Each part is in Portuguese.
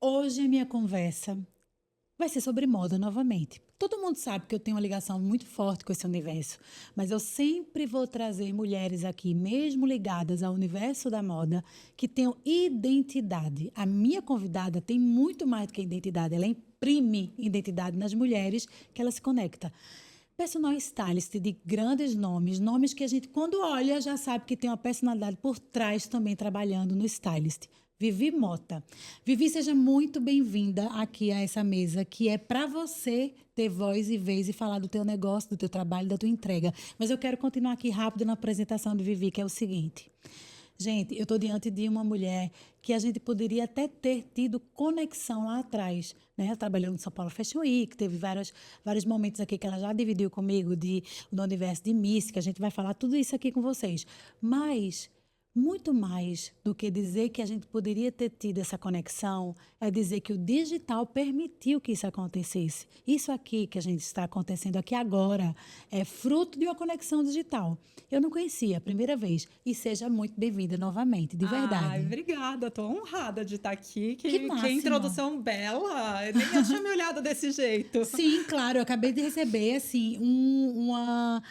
Hoje a minha conversa vai ser sobre moda novamente. Todo mundo sabe que eu tenho uma ligação muito forte com esse universo, mas eu sempre vou trazer mulheres aqui, mesmo ligadas ao universo da moda, que tenham identidade. A minha convidada tem muito mais do que identidade, ela imprime identidade nas mulheres que ela se conecta. Personal stylist de grandes nomes, nomes que a gente, quando olha, já sabe que tem uma personalidade por trás também trabalhando no stylist. Vivi Mota. Vivi, seja muito bem-vinda aqui a essa mesa, que é para você ter voz e vez e falar do teu negócio, do teu trabalho, da tua entrega. Mas eu quero continuar aqui rápido na apresentação de Vivi, que é o seguinte. Gente, eu estou diante de uma mulher que a gente poderia até ter tido conexão lá atrás, né? Ela trabalhou no São Paulo Fashion Week, teve vários momentos aqui que ela já dividiu comigo no universo de Miss, que a gente vai falar tudo isso aqui com vocês. Mas muito mais do que dizer que a gente poderia ter tido essa conexão, é dizer que o digital permitiu que isso acontecesse. Isso aqui que a gente está acontecendo aqui agora é fruto de uma conexão digital. Eu não conhecia a primeira vez e seja muito bem-vinda novamente, de verdade. Ai, obrigada, estou honrada de estar aqui. Que Que introdução bela! Eu nem tinha me olhado desse jeito. Sim, claro, eu acabei de receber assim uma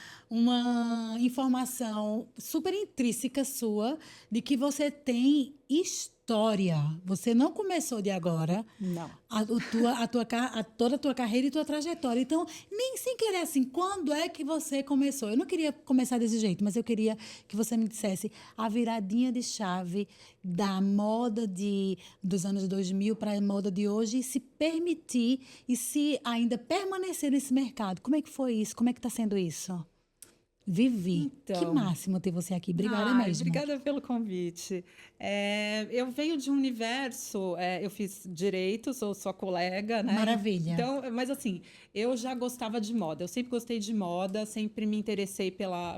informação super intrínseca sua de que você tem história. Você não começou de agora. Não. Toda a tua carreira e tua trajetória. Então, nem sem querer assim, quando é que você começou? Eu não queria começar desse jeito, mas eu queria que você me dissesse a viradinha de chave da moda dos anos 2000 para a moda de hoje e se permitir e se ainda permanecer nesse mercado. Como é que foi isso? Como é que está sendo isso? Vivi, que máximo ter você aqui. Obrigada mesmo. Obrigada pelo convite. Eu venho de um universo, eu fiz direito, sou sua colega, né? Maravilha. Então, mas assim, eu já gostava de moda. Eu sempre gostei de moda, sempre me interessei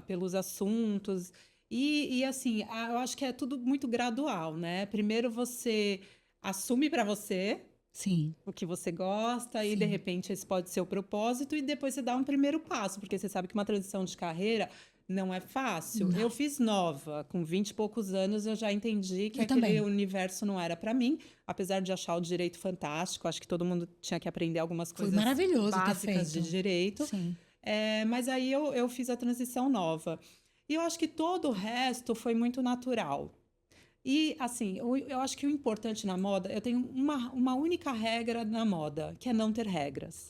pelos assuntos. E assim, eu acho que é tudo muito gradual, né? Primeiro você assume para você. Sim. O que você gosta, Sim. E de repente esse pode ser o propósito, e depois você dá um primeiro passo, porque você sabe que uma transição de carreira não é fácil. Não. Eu fiz nova, com 20 e poucos anos, eu já entendi que aquele também. universo não era para mim, apesar de achar o direito fantástico. Acho que todo mundo tinha que aprender algumas coisas básicas de direito. Sim. Mas aí eu fiz a transição nova. E eu acho que todo o resto foi muito natural. E, assim, eu acho que o importante na moda, eu tenho uma única regra na moda, que é não ter regras.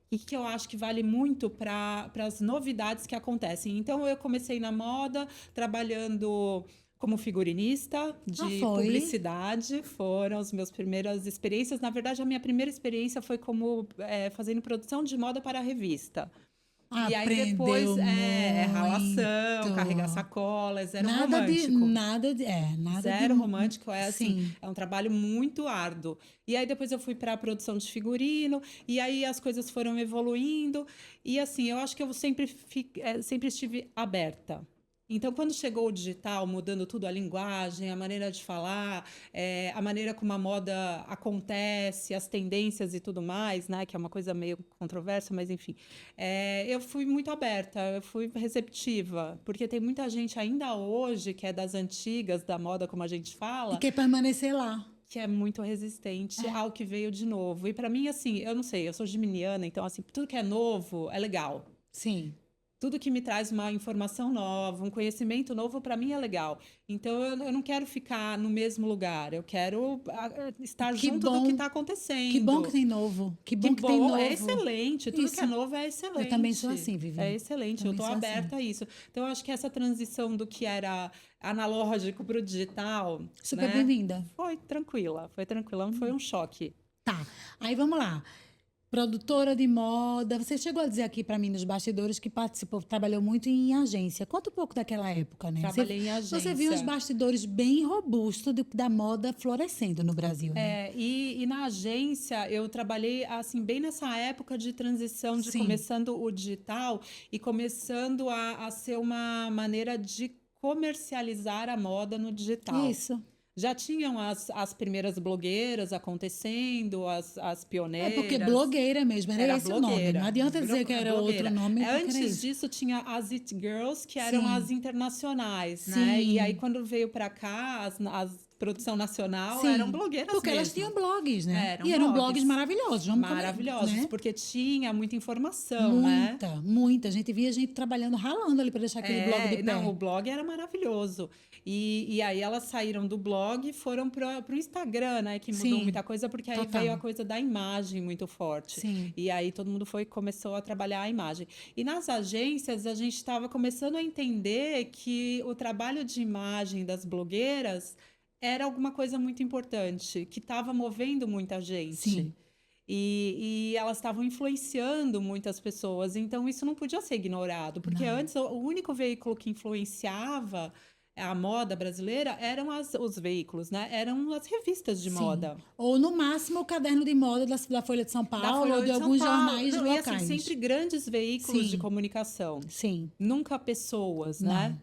E que eu acho que vale muito para as novidades que acontecem. Então, eu comecei na moda trabalhando como figurinista de publicidade. Foram as minhas primeiras experiências. Na verdade, a minha primeira experiência foi como fazendo produção de moda para a revista. E aí depois ralação, carregar sacolas, zero romântico. Zero romântico, assim, é um trabalho muito árduo. E aí depois eu fui para a produção de figurino, e aí as coisas foram evoluindo. E assim, eu acho que eu sempre estive aberta. Então, quando chegou o digital, mudando tudo, a linguagem, a maneira de falar, a maneira como a moda acontece, as tendências e tudo mais, né? Que é uma coisa meio controversa, mas enfim. Eu fui muito aberta, eu fui receptiva, porque tem muita gente ainda hoje, que é das antigas, da moda, como a gente fala... E quer permanecer lá. Que é muito resistente ao que veio de novo. E para mim, assim, eu não sei, eu sou geminiana, então, assim, tudo que é novo é legal. Sim. Tudo que me traz uma informação nova, um conhecimento novo, para mim é legal. Então, eu não quero ficar no mesmo lugar. Eu quero estar junto do que está acontecendo. Que bom que tem novo. Que bom que tem novo. É excelente. Tudo que é novo é excelente. Eu também sou assim, Vivi. É excelente. Eu estou aberta a isso. Então, eu acho que essa transição do que era analógico para o digital... Super bem-vinda. Foi tranquila. Não foi um choque. Tá. Aí, vamos lá. Produtora de moda, você chegou a dizer aqui para mim nos bastidores que trabalhou muito em agência. Conta um pouco daquela época, né? Trabalhei em agência. Você viu os bastidores bem robustos da moda florescendo no Brasil, né? E na agência eu trabalhei assim bem nessa época de transição, de começando o digital e começando a ser uma maneira de comercializar a moda no digital. Isso. Já tinham as primeiras blogueiras acontecendo, as pioneiras. Porque blogueira mesmo, era esse o nome. Não adianta dizer que era outro nome. Antes disso, tinha as It Girls, que eram as internacionais, né? E aí, quando veio para cá, produção nacional, Sim, eram blogueiras porque elas mesmo. tinham blogs, né? Eram E eram blogs. blogs maravilhosos. Maravilhosos, né? porque tinha muita informação, né? Muita. A gente via gente trabalhando, ralando ali para deixar aquele blog de pé. Não, o blog era maravilhoso. E aí elas saíram do blog e foram para o Instagram, né? Que mudou Sim, muita coisa, porque aí total. veio a coisa da imagem muito forte. Sim. E aí todo mundo começou a trabalhar a imagem. E nas agências, a gente estava começando a entender que o trabalho de imagem das blogueiras era alguma coisa muito importante, que estava movendo muita gente. Sim. E elas estavam influenciando muitas pessoas, então isso não podia ser ignorado, porque Não. antes o único veículo que influenciava a moda brasileira eram os veículos, né? Eram as revistas de Sim. moda. Ou no máximo o caderno de moda da Folha de São Paulo ou de alguns jornais não, locais. E assim, sempre grandes veículos Sim. de comunicação. Sim. Nunca pessoas, Não. né?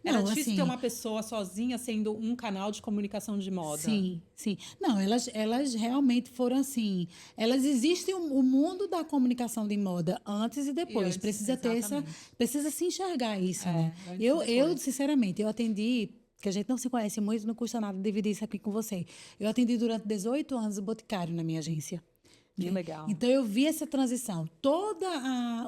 Era Não, difícil assim, ter uma pessoa sozinha sendo um canal de comunicação de moda. Sim, sim. Não, elas realmente foram assim. Elas existem o mundo da comunicação de moda antes e depois. antes, Precisa ter exatamente. precisa se enxergar isso, né? antes e Eu, depois. sinceramente, eu atendi, que a gente não se conhece muito, não custa nada dividir isso aqui com você. Eu atendi durante 18 anos o Boticário na minha agência. Que né? legal. Então eu vi essa transição. Todo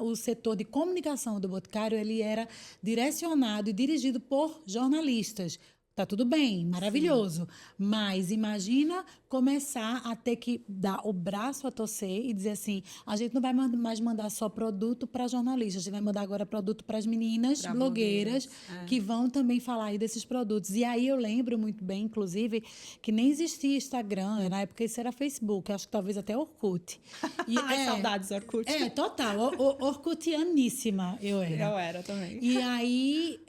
o setor de comunicação do Boticário, ele era direcionado e dirigido por jornalistas. Tá tudo bem, maravilhoso. Mas imagina começar a ter que dar o braço a torcer e dizer assim: a gente não vai mais mandar só produto para jornalistas, a gente vai mandar agora produto para as meninas Pra blogueiras blogueiras, que vão também falar aí desses produtos. E aí eu lembro muito bem, inclusive, que nem existia Instagram, na época isso era Facebook, acho que talvez até Orkut. E, Ai, saudades, Orkut. Total, orkutianíssima eu era. Eu era também. E aí,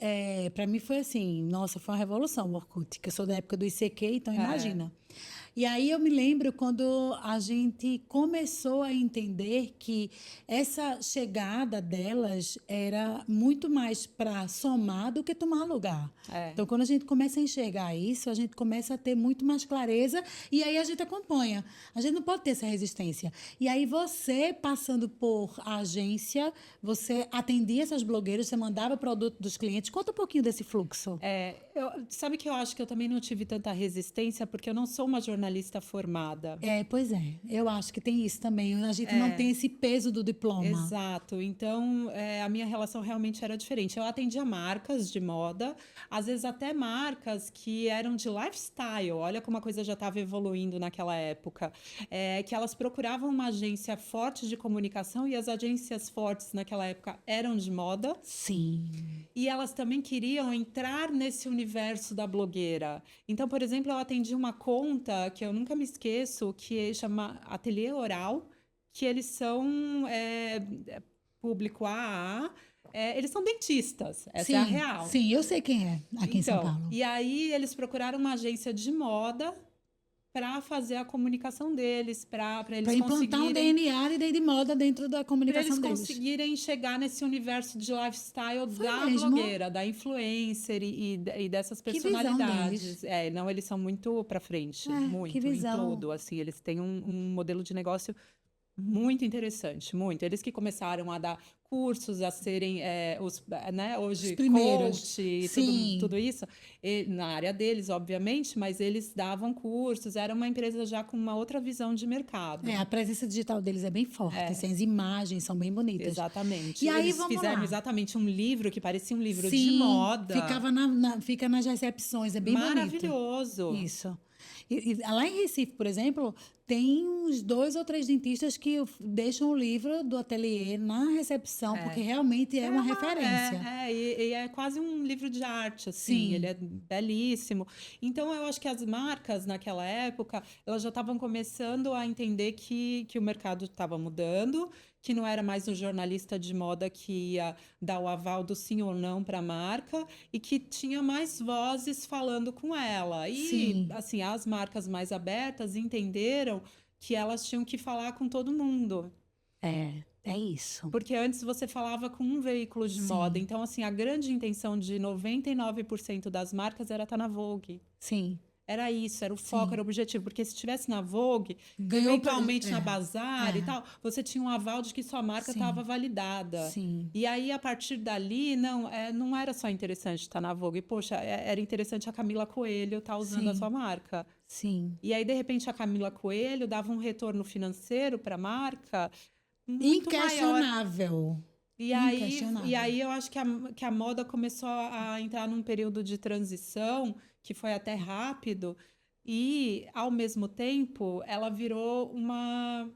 para mim foi assim, nossa, foi uma revolução o Orkut, que eu sou da época do ICQ, então imagina. E aí eu me lembro quando a gente começou a entender que essa chegada delas era muito mais para somar do que tomar lugar. Então, quando a gente começa a enxergar isso, a gente começa a ter muito mais clareza e aí a gente acompanha. A gente não pode ter essa resistência. E aí você, passando por agência, você atendia essas blogueiras, você mandava produto dos clientes. Conta um pouquinho desse fluxo. Sabe que eu acho que eu também não tive tanta resistência porque eu não sou uma jornalista formada. Pois é. Eu acho que tem isso também. A gente não tem esse peso do diploma. Exato. Então, a minha relação realmente era diferente. Eu atendia marcas de moda, às vezes até marcas que eram de lifestyle. Olha como a coisa já estava evoluindo naquela época. Que elas procuravam uma agência forte de comunicação e as agências fortes naquela época eram de moda. Sim. E elas também queriam entrar nesse universo da blogueira. Então, por exemplo, eu atendi uma conta que eu nunca me esqueço, que chama Ateliê Oral, que eles são público AA, eles são dentistas, essa é a real. Sim, eu sei quem é aqui em São Paulo. E aí eles procuraram uma agência de moda para fazer a comunicação deles, para eles implantar um DNA de moda dentro da comunicação deles. Conseguirem chegar nesse universo de lifestyle da mesmo? blogueira, da influencer e dessas personalidades. Não, eles são muito para frente, muito, que visão. em tudo. Assim, eles têm um modelo de negócio muito interessante, muito. Eles que começaram a dar cursos, a serem hoje Os primeiros. coach, tudo isso, na área deles, obviamente, mas eles davam cursos, era uma empresa já com uma outra visão de mercado. A presença digital deles é bem forte, assim, as imagens são bem bonitas. Exatamente. E aí, eles vamos fizeram lá. exatamente um livro que parecia um livro de moda. Fica nas recepções, é bem maravilhoso. bonito. Isso. E lá em Recife, por exemplo, tem uns 2 ou 3 dentistas que deixam o livro do ateliê na recepção, porque realmente é uma referência. E é quase um livro de arte, assim. Sim. Ele é belíssimo. Então, eu acho que as marcas, naquela época, elas já estavam começando a entender que o mercado estava mudando, que não era mais o jornalista de moda que ia dar o aval do sim ou não para a marca e que tinha mais vozes falando com ela. E, assim, as marcas mais abertas entenderam que elas tinham que falar com todo mundo. É isso. Porque antes você falava com um veículo de moda. Então, assim, a grande intenção de 99% das marcas era estar na Vogue. Sim. Era isso, era o foco, Sim. era o objetivo. Porque se estivesse na Vogue, Ganhou eventualmente é, na Bazar é. e tal, você tinha um aval de que sua marca Sim. estava validada. Sim. E aí, a partir dali, não era só interessante estar na Vogue. Poxa, era interessante a Camila Coelho estar usando a Sim. sua marca. Sim. E aí, de repente, a Camila Coelho dava um retorno financeiro para a marca muito maior. Inquestionável. E Inquestionável. aí eu acho que a moda começou a entrar num período de transição que foi até rápido e, ao mesmo tempo, ela virou uma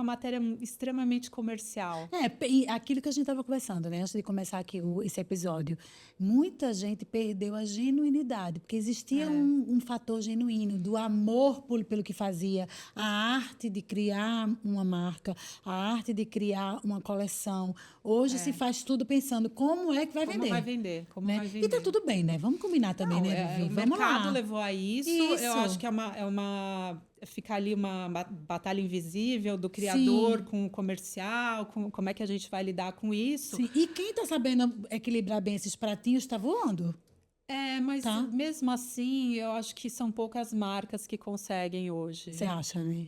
matéria extremamente comercial. E aquilo que a gente estava conversando, né? Antes de começar aqui esse episódio. Muita gente perdeu a genuinidade, porque existia um fator genuíno do amor pelo que fazia, a arte de criar uma marca, a arte de criar uma coleção. Hoje se faz tudo pensando como é que vai Como vender. vai vender? Como Né? vai E tá vender? tudo bem, né? Vamos combinar também, Não, né, Vivi? o Vamos mercado lá. levou a isso. Eu acho que fica ali uma batalha invisível do criador Sim. com o comercial, com como é que a gente vai lidar com isso. Sim. E quem está sabendo equilibrar bem esses pratinhos está voando. Mas Tá. mesmo assim, eu acho que são poucas marcas que conseguem hoje Você acha, né?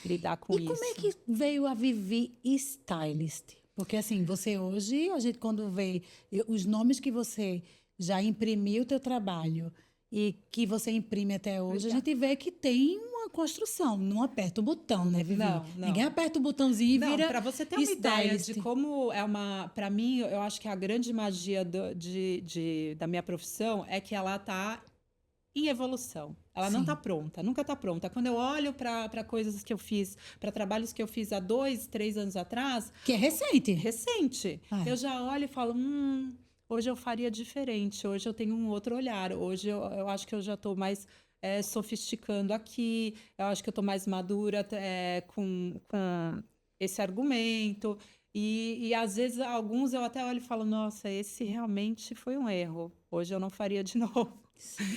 lidar com E isso. como é que veio a Vivi Stylist? Porque assim, você hoje, a gente quando vê os nomes que você já imprimiu o teu trabalho e que você imprime até hoje, a gente vê que tem uma construção. Não aperta o botão, né, Vivi? Não. Ninguém aperta o botãozinho e Não, vira para você ter uma ideia stylist. de como para mim, eu acho que a grande magia da minha profissão é que ela está em evolução. Ela não Sim. está pronta, nunca está pronta. Quando eu olho para coisas que eu fiz, para trabalhos que eu fiz há 2, 3 anos atrás, Que é recente. recente, É. eu já olho e falo, hoje eu faria diferente, hoje eu tenho um outro olhar, hoje eu acho que eu já estou mais sofisticando aqui, eu acho que eu estou mais madura com esse argumento. E às vezes alguns eu até olho e falo, nossa, esse realmente foi um erro. Hoje eu não faria de novo.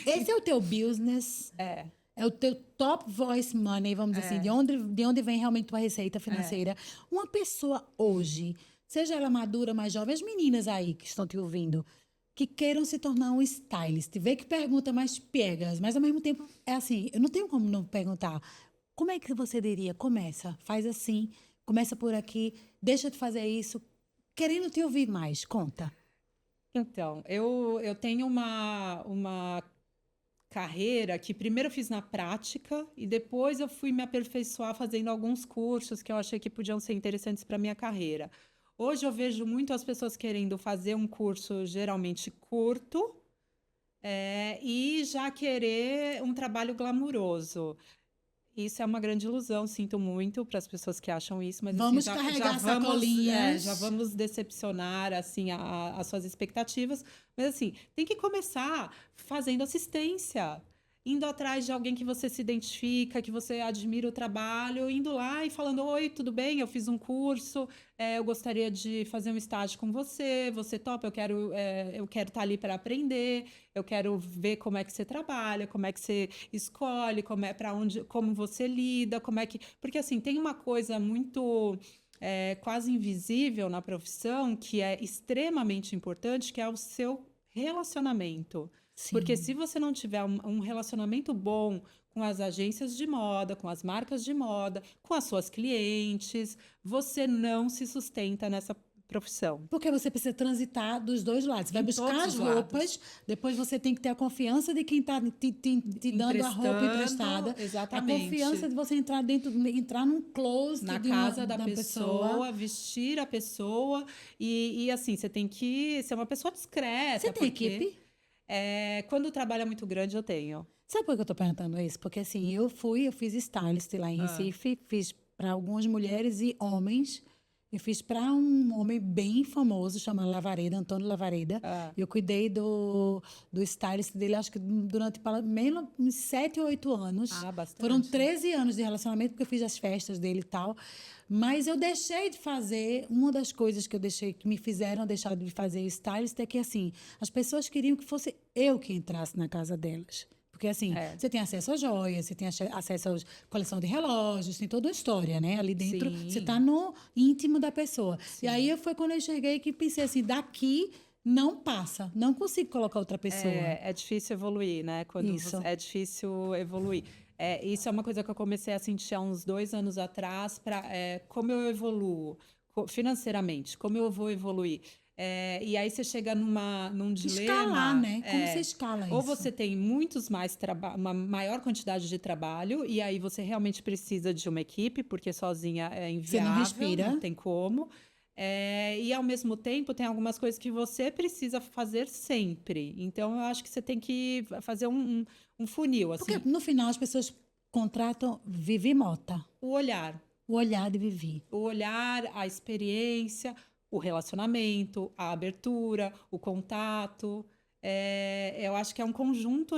Esse é o teu business. É o teu top voice money, vamos dizer assim, de onde vem realmente tua receita financeira. Uma pessoa hoje, seja ela madura, mais jovem, as meninas aí que estão te ouvindo, que queiram se tornar um stylist, vê que pergunta mais piegas, mas ao mesmo tempo é assim, eu não tenho como não perguntar. Como é que você diria? Começa, faz assim, começa por aqui, deixa de fazer isso, querendo te ouvir mais, conta. Então, eu tenho uma carreira que primeiro eu fiz na prática e depois eu fui me aperfeiçoar fazendo alguns cursos que eu achei que podiam ser interessantes para minha carreira. Hoje eu vejo muito as pessoas querendo fazer um curso geralmente curto e já querer um trabalho glamuroso. Isso é uma grande ilusão, sinto muito para as pessoas que acham isso, mas Vamos assim, carregar sacolinhas. já vamos decepcionar assim as suas expectativas, mas assim, tem que começar fazendo assistência, indo atrás de alguém que você se identifica, que você admira o trabalho, indo lá e falando, oi, tudo bem? Eu fiz um curso, eu gostaria de fazer um estágio com você, você topa? Eu quero estar ali para aprender, eu quero ver como é que você trabalha, como é que você escolhe, como você lida, porque assim, tem uma coisa muito quase invisível na profissão que é extremamente importante, que é o seu relacionamento. Sim. Porque se você não tiver um relacionamento bom com as agências de moda, com as marcas de moda, com as suas clientes, você não se sustenta nessa profissão. Porque você precisa transitar dos dois lados. Você vai buscar as roupas, depois você tem que ter a confiança de quem está te dando a roupa emprestada. Exatamente. A confiança de você entrar num closet na casa da pessoa, vestir a pessoa. E assim, você tem que ser uma pessoa discreta. Você tem equipe? Quando o trabalho é muito grande, eu tenho. Sabe por que eu tô perguntando isso? Porque assim, eu fiz stylist lá em Recife, fiz para algumas mulheres e homens. Eu fiz para um homem bem famoso, chamado Lavareda, Antônio Lavareda. Eu cuidei do stylist dele, acho que durante menos uns 7 ou 8 anos. Bastante. Foram 13 anos de relacionamento, porque eu fiz as festas dele e tal. Mas eu deixei de fazer, uma das coisas que me fizeram deixar de fazer o stylist é que, assim, as pessoas queriam que fosse eu que entrasse na casa delas. Porque, assim, você tem acesso a joias, você tem acesso à coleção de relógios, tem toda uma história, né? Ali dentro, você está no íntimo da pessoa. Sim. E aí foi quando eu enxerguei que pensei assim, daqui não passa. Não consigo colocar outra pessoa. É difícil evoluir, né? Quando Isso. é difícil evoluir. Isso é uma coisa que eu comecei a sentir há uns 2 anos atrás, como eu evoluo financeiramente, como eu vou evoluir. E aí você chega num Escalar, dilema. né? Como você escala Ou isso? você tem uma maior quantidade de trabalho, e aí você realmente precisa de uma equipe, porque sozinha é Você não inviável, respira. não tem como. E ao mesmo tempo tem algumas coisas que você precisa fazer sempre. Então eu acho que você tem que fazer um funil, Porque assim, no final as pessoas contratam Vivi Mota, o olhar. o olhar de Vivi. O olhar, a experiência, o relacionamento, a abertura, o contato. Eu acho que é um conjunto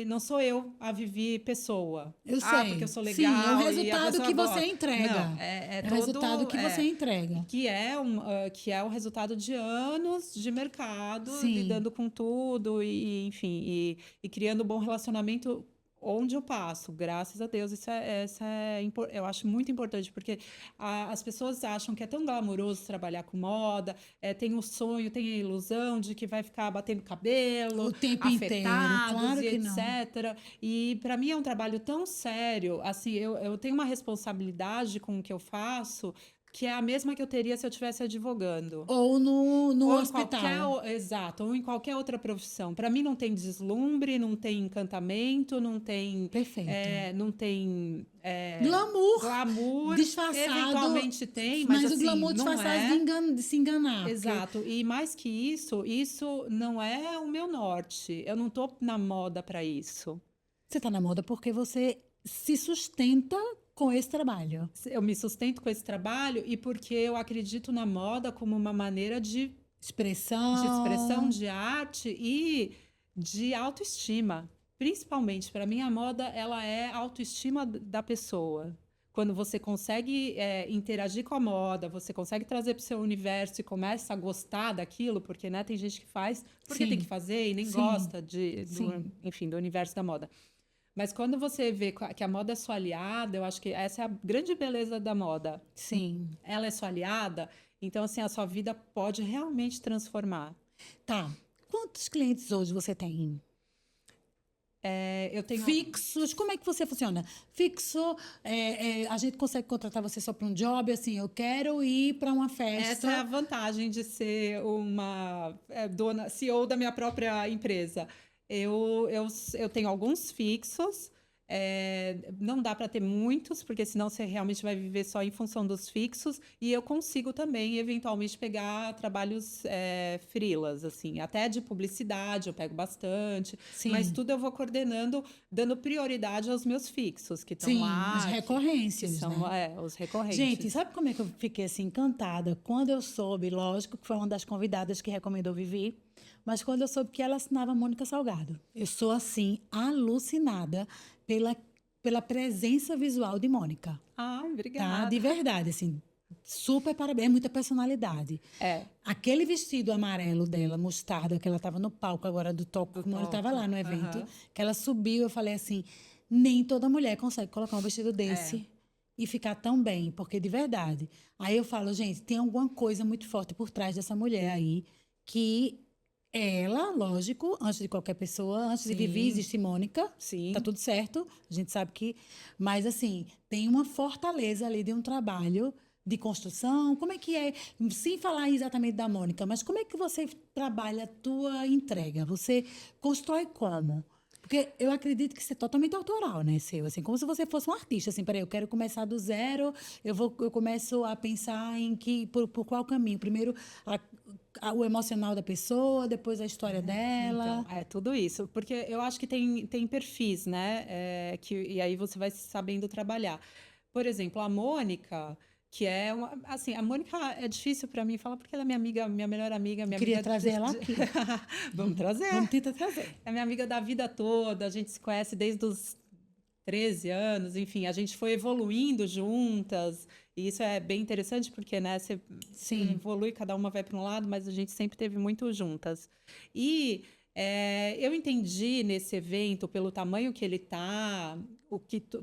não sou eu, a Vivi pessoa. Eu Porque eu sei. sou Sim, é o legal e a resultado pessoa que você gosta. entrega. Não, É o resultado que você entrega. que é o resultado de anos de mercado, Sim. lidando com tudo enfim, e criando um bom relacionamento onde eu passo, graças a Deus. Eu acho muito importante, porque as pessoas acham que é tão glamouroso trabalhar com moda, tem o sonho, tem a ilusão de que vai ficar batendo cabelo, O tempo inteiro. afetados Claro e que não. etc. E para mim é um trabalho tão sério, assim, eu tenho uma responsabilidade com o que eu faço, que é a mesma que eu teria se eu estivesse advogando. Ou no Ou em qualquer, hospital. exato, ou em qualquer outra profissão. Para mim não tem deslumbre, não tem encantamento, Perfeito. não tem Glamour glamour. disfarçado, Eventualmente tem, mas mas o assim, glamour não disfarçado é. de se enganar. Porque Exato. E mais que isso não é o meu norte. Eu não tô na moda para isso. você está na moda porque você se sustenta com esse trabalho. Eu me sustento com esse trabalho e porque eu acredito na moda como uma maneira de expressão, Expressão. de arte e de autoestima. Principalmente, para mim, a moda ela é a autoestima da pessoa. Quando você consegue interagir com a moda, você consegue trazer para o seu universo e começa a gostar daquilo, porque né, tem gente que faz porque tem que Sim, fazer e nem sim, gosta sim, enfim, do universo da moda. Mas quando você vê que a moda é sua aliada, eu acho que essa é a grande beleza da moda. sim. Ela é sua aliada, então assim, a sua vida pode realmente transformar. Tá. Quantos clientes hoje você tem? Eu tenho. Fixos, como é que você funciona? Fixo, a gente consegue contratar você só para um job, assim, eu quero ir para uma Essa é a festa. vantagem de ser uma dona, CEO da minha própria empresa. Eu tenho alguns fixos, não dá para ter muitos, porque senão você realmente vai viver só em função dos fixos. E eu consigo também, eventualmente, pegar trabalhos freelas, assim, até de publicidade, eu pego bastante, mas Sim, tudo eu vou coordenando, dando prioridade aos meus fixos, que estão sim, as lá, que recorrências, são né? os Gente, recorrentes. sabe como é que eu fiquei assim encantada? Quando eu soube, lógico que foi uma das convidadas que recomendou Vivi, mas quando eu soube que ela assinava Mônica Salgado. Eu sou assim alucinada pela, pela presença visual de Mônica, Ah, tá? De obrigada. verdade, assim, super parabéns, muita personalidade. É, Aquele vestido amarelo dela, mostarda, que ela estava no palco agora do Toco, do como ela estava toque. lá no evento, Aham. que ela subiu, eu falei assim, nem toda mulher consegue colocar um vestido É. desse e ficar tão bem, porque de verdade. Aí eu falo, gente, tem alguma coisa muito forte por trás dessa mulher aí, que ela, lógico, antes de qualquer pessoa, antes de Vivi, Sim, existe Mônica, tá sim. tudo certo, a gente sabe que, mas assim, tem uma fortaleza ali de um trabalho de construção. Como é que é, sem falar exatamente da Mônica, mas como é que você trabalha a tua entrega? Você constrói como? Porque eu acredito que isso é totalmente autoral, né, seu? Assim, como se você fosse um artista, assim, peraí, eu quero começar do zero, eu começo a pensar em por qual caminho? Primeiro, o emocional da pessoa, depois a história Então, dela. é tudo isso. Porque eu acho que tem perfis, né? E aí você vai sabendo trabalhar. Por exemplo, a Mônica, que é uma. Assim, a Mônica é difícil para mim falar porque ela é minha amiga, minha melhor amiga, Eu minha queria amiga. trazer ela aqui. Vamos trazer. Vamos tentar trazer. É minha amiga da vida toda, a gente se conhece desde os 13 anos, enfim, a gente foi evoluindo juntas, e isso é bem interessante porque, né, você Sim, evolui, cada uma vai para um lado, mas a gente sempre teve muito juntas. E eu entendi nesse evento, pelo tamanho que ele tá,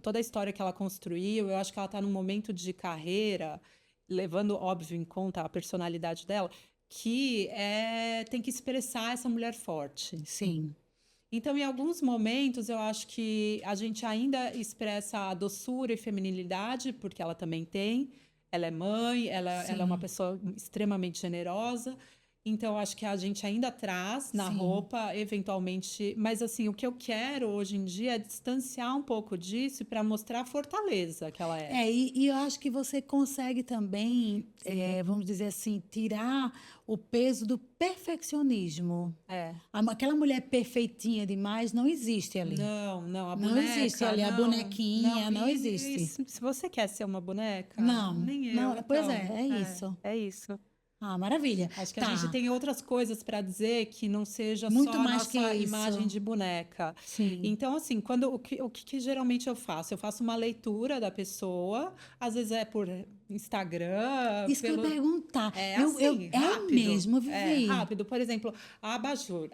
toda a história que ela construiu, eu acho que ela está num momento de carreira, levando, óbvio, em conta a personalidade dela, que tem que expressar essa mulher forte. Sim. Então, em alguns momentos, eu acho que a gente ainda expressa a doçura e feminilidade, porque ela também tem. Ela é mãe, ela é uma Sim. pessoa extremamente generosa. Então, eu acho que a gente ainda traz na Sim. roupa, eventualmente. Mas, assim, o que eu quero hoje em dia é distanciar um pouco disso para mostrar a fortaleza que ela é. E eu acho que você consegue também, vamos dizer assim, tirar o peso do perfeccionismo. É. Aquela mulher perfeitinha demais não existe ali. Não, a Não existe boneca, ali, a não, bonequinha não E existe. se você quer ser uma boneca, Não, nem eu, não, pois então, é isso. é isso. Ah, maravilha. Acho que a gente Tá, tem outras coisas para dizer que não seja só muito a mais que nossa imagem isso. de boneca. Sim. Então, assim, o que geralmente eu faço? Eu faço uma leitura da pessoa, às vezes é por Instagram, Isso que eu ia perguntar. é Eu, assim, é rápido. mesmo, É, Vivi. rápido. Por exemplo, a Abajur,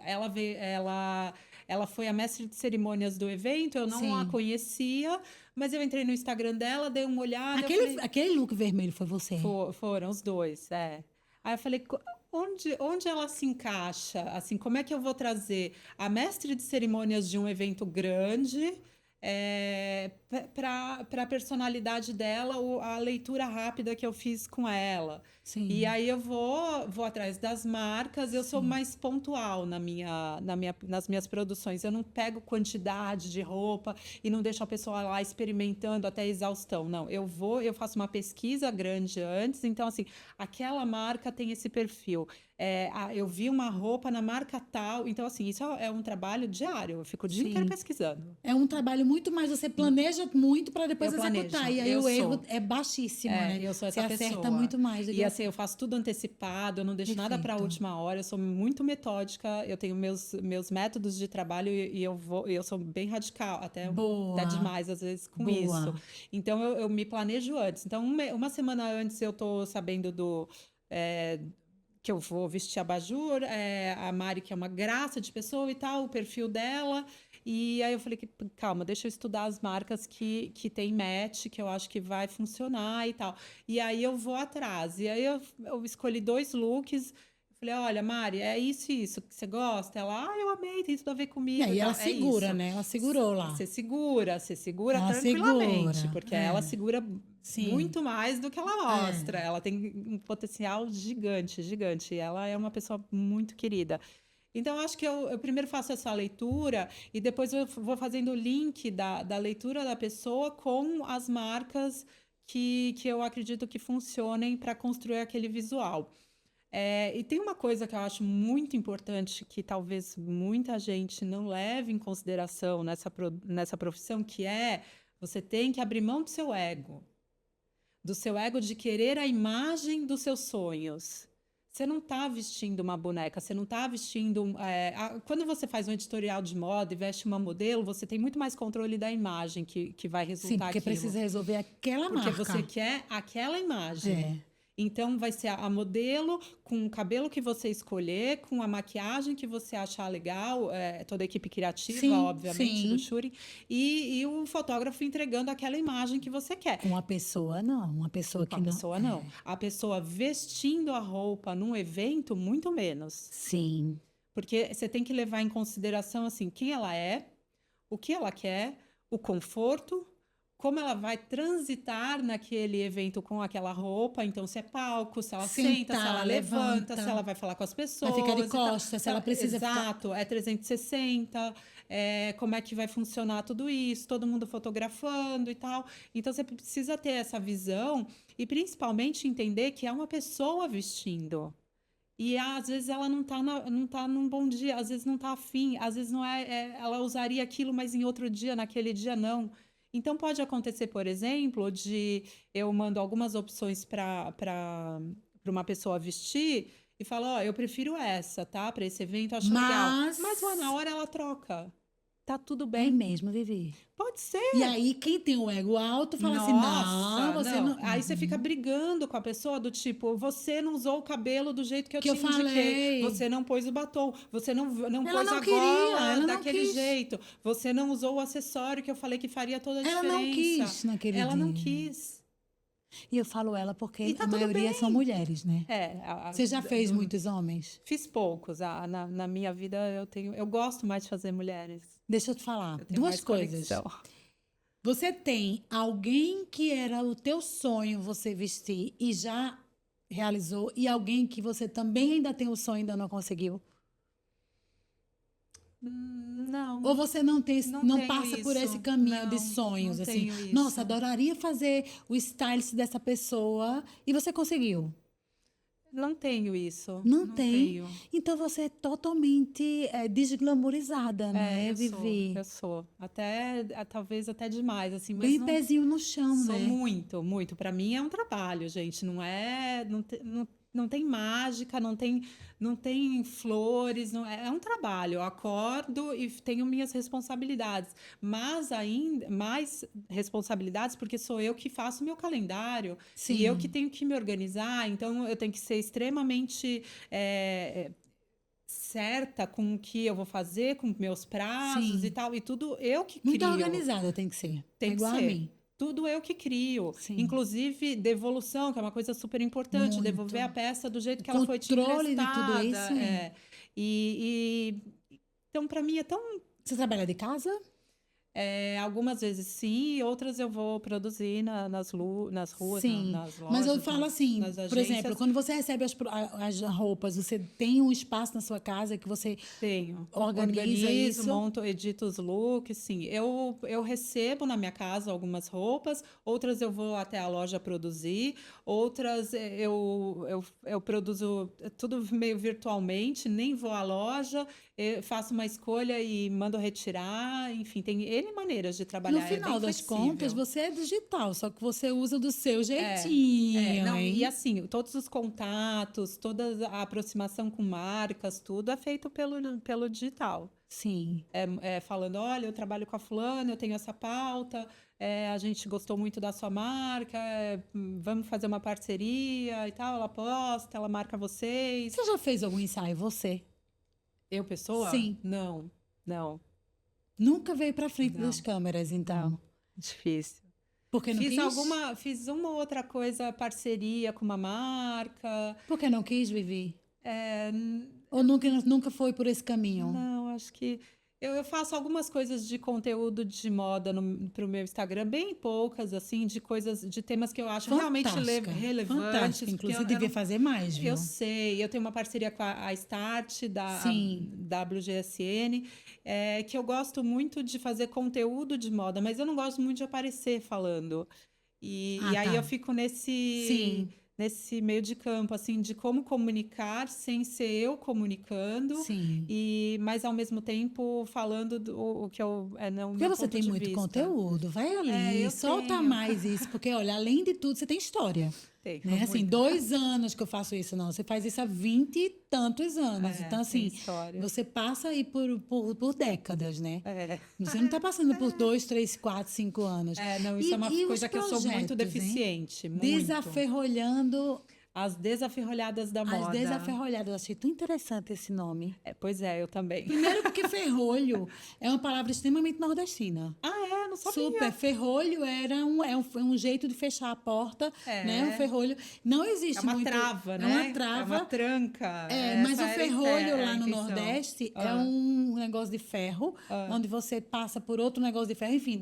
ela foi a mestre de cerimônias do evento, eu não a Sim. conhecia, mas eu entrei no Instagram dela, dei uma olhada, eu Aquele, falei, aquele look vermelho foi você? foram os dois, é. Aí eu falei, onde ela se encaixa? Assim, como é que eu vou trazer a mestre de cerimônias de um evento grande para a personalidade dela, a leitura rápida que eu fiz com ela? E Sim, aí eu vou atrás das marcas, eu sou sim. mais pontual nas minhas produções. Eu não pego quantidade de roupa e não deixo a pessoa lá experimentando até exaustão. Não, eu faço uma pesquisa grande antes, então assim, aquela marca tem esse perfil. Eu vi uma roupa na marca tal, então assim, isso é um trabalho diário, eu fico o dia inteiro Sim. pesquisando. É um trabalho muito mais, você planeja muito para Eu depois executar. planejo, E aí eu o erro sou. é baixíssimo, né? Eu sou Você essa acerta pessoa. muito mais do E que assim, eu faço tudo antecipado, eu não deixo nada para a perfeito. última hora, eu sou muito metódica, eu tenho meus métodos de trabalho e eu sou bem radical, até Boa, demais às vezes com isso. boa. Então eu me planejo antes. Então, uma semana antes eu tô sabendo é, que eu vou vestir abajur, a Mari, que é uma graça de pessoa e tal, o perfil dela. E aí eu falei que, calma, deixa eu estudar as marcas que tem match, que eu acho que vai funcionar e tal. E aí eu vou atrás. E aí eu escolhi 2 looks. Falei, olha, Mari, é isso e isso que você gosta? Ela, eu amei, tem tudo a ver E comigo e aí ela tal. É segura, isso. né? Ela segurou lá. Você segura Ela tranquilamente, segura. porque ela segura Sim. muito mais do que ela mostra. É. Ela tem um potencial gigante, gigante. E ela é uma pessoa muito querida. Então, eu acho que eu primeiro faço essa leitura e depois eu vou fazendo o link da leitura da pessoa com as marcas que eu acredito que funcionem para construir aquele visual. E tem uma coisa que eu acho muito importante que talvez muita gente não leve em consideração nessa profissão, que é você tem que abrir mão do seu ego de querer a imagem dos seus sonhos. Você não está vestindo uma boneca, você não está vestindo. Quando você faz um editorial de moda e veste uma modelo, você tem muito mais controle da imagem que vai Sim, resultar porque aquilo. precisa resolver aquela Porque você marca. quer aquela imagem. É. Então, vai ser a modelo com o cabelo que você escolher, com a maquiagem que você achar legal, toda a equipe criativa, Sim, obviamente, do sim. Shuri, e o fotógrafo entregando aquela imagem que você quer. Com a pessoa, não. Uma pessoa Com que a não. pessoa, não. É. A pessoa vestindo a roupa num evento, muito menos. Sim. Porque você tem que levar em consideração, assim, quem ela é, o que ela quer, o conforto, como ela vai transitar naquele evento com aquela roupa. Então, se é palco, se ela senta, se ela Sentar, levanta, se levanta. ela vai falar com as Vai ficar de pessoas e tal. costas, se ela precisa ficar. Exato, é 360, como é que vai funcionar tudo isso, todo mundo fotografando e tal. Então, você precisa ter essa visão e, principalmente, entender que é uma pessoa vestindo. E às vezes ela não tá num bom dia, às vezes não tá afim, às vezes não ela usaria aquilo, mas em outro dia, naquele dia não. Então pode acontecer, por exemplo, de eu mando algumas opções para uma pessoa vestir e falo, ó, eu prefiro essa, tá? Para esse evento, eu acho legal. Mas lá na Mas hora ela troca. Tá tudo é bem. mesmo, Vivi. Pode E ser. aí, quem tem o ego alto fala assim: não, Nossa, você não. não. Aí você fica Uhum. brigando com a pessoa do tipo, você não usou o cabelo do jeito que eu Que eu te indiquei, falei. você não pôs o batom, você não Ela pôs não a queria, gola ela não daquele quis. jeito, você não usou o acessório que eu falei que faria toda a Ela não diferença. quis naquele Ela não dia. quis. E eu falo ela porque E tá a tudo maioria bem. são mulheres, né? É, Você já fez muitos homens? fiz poucos. Na minha vida eu gosto mais de fazer mulheres. Deixa eu te falar. Eu tenho Duas mais coisas. conexão. Você tem alguém que era o teu sonho você vestir e já realizou, e alguém que você também ainda tem o sonho e ainda não conseguiu? Não, Ou você não tem, não não tenho passa por esse isso. caminho de Não, sonhos, não assim, tenho nossa, isso. adoraria fazer o stylist dessa pessoa e você conseguiu? Não tenho isso. Não Não tem. tenho. Então você é totalmente desglamourizada, É, né, Vivi? eu sou. Até, talvez até demais, assim, mas Bem não pezinho no chão, sou né? muito, muito. Para mim é um trabalho, gente. Não tem mágica, não tem flores, não, é um trabalho. Eu acordo e tenho minhas responsabilidades, mas ainda mais responsabilidades porque sou eu que faço meu calendário e eu que Sim, tenho que me organizar. Então eu tenho que ser extremamente certa com o que eu vou fazer, com meus prazos e sim. tal, e tudo eu que Muito crio. organizada tem que ser. É Tem que igual a ser. mim. Tudo eu que crio. Sim, Inclusive devolução, que é uma coisa super importante, devolver a muito. peça do jeito O que ela foi te controle de tudo emprestada. isso, hein? Então, para mim é tão. Você trabalha de casa? Algumas vezes sim, e outras eu vou produzir nas ruas, Sim, nas mas eu lojas, falo assim, nas por exemplo, agências. quando você recebe as roupas, você tem um espaço na sua casa que você Tenho. organiza Organizo, isso? monto, edito os looks, sim. Eu recebo na minha casa algumas roupas, outras eu vou até a loja produzir, outras eu produzo tudo meio virtualmente, nem vou à loja, faço uma escolha e mando retirar. Enfim, tem N maneiras de No trabalhar, é bem final das contas, flexível. você é digital, só que você usa do seu É, jeitinho, não, e hein? assim, todos os contatos, toda a aproximação com marcas, tudo é feito pelo digital. Sim. Falando, olha, eu trabalho com a fulana, eu tenho essa pauta, a gente gostou muito da sua marca, vamos fazer uma parceria e tal. Ela posta, ela marca vocês. Você já fez algum ensaio, você? Eu, pessoa? Sim. Não, não, Nunca veio pra frente das não, câmeras, não. então. Difícil. Porque não quis? Fiz uma outra coisa, parceria com uma marca. Porque não quis, Vivi? É, Ou nunca foi por esse caminho? Não, acho que eu faço algumas coisas de conteúdo de moda para o meu Instagram, bem poucas, assim, de coisas, de temas que eu acho realmente Fantástica. Fantástica. relevantes, porque Inclusive, devia fazer mais, eu viu? sei, eu tenho uma parceria com a Start, da Sim. WGSN, que eu gosto muito de fazer conteúdo de moda, mas eu não gosto muito de aparecer falando. E Ah, aí eu tá. fico Sim, nesse meio de campo, assim, de como comunicar sem ser eu comunicando, sim. mas ao mesmo tempo falando o que é o Porque meu você ponto tem de muito vista. conteúdo. Vai É, ali, eu solta tenho. mais isso. Porque, olha, além de tudo, você tem história. Tenho Né? Assim, muito. 2 anos que eu faço isso, não. Você faz isso há 20 e tantos anos. Então, Tem assim, história. você passa aí por décadas, né? É. Você não está passando por 2, 3, 4, 5 anos. Não, isso é uma E os coisa que eu sou muito projetos, hein? deficiente, muito. Desaferrolhando As desaferrolhadas da as moda. desaferrolhadas. Eu achei tão interessante esse nome. Pois é, eu também. Primeiro porque ferrolho é uma palavra extremamente nordestina. Ah, não Super. sabia. Ferrolho é um jeito de fechar a porta, né? Um É. ferrolho. Não É existe uma muito. trava, É uma né? É uma trava. tranca. Mas Essa o era ferrolho a lá no intenção. Nordeste é Ah, um negócio de ferro, ah. onde você passa por outro negócio de ferro, enfim.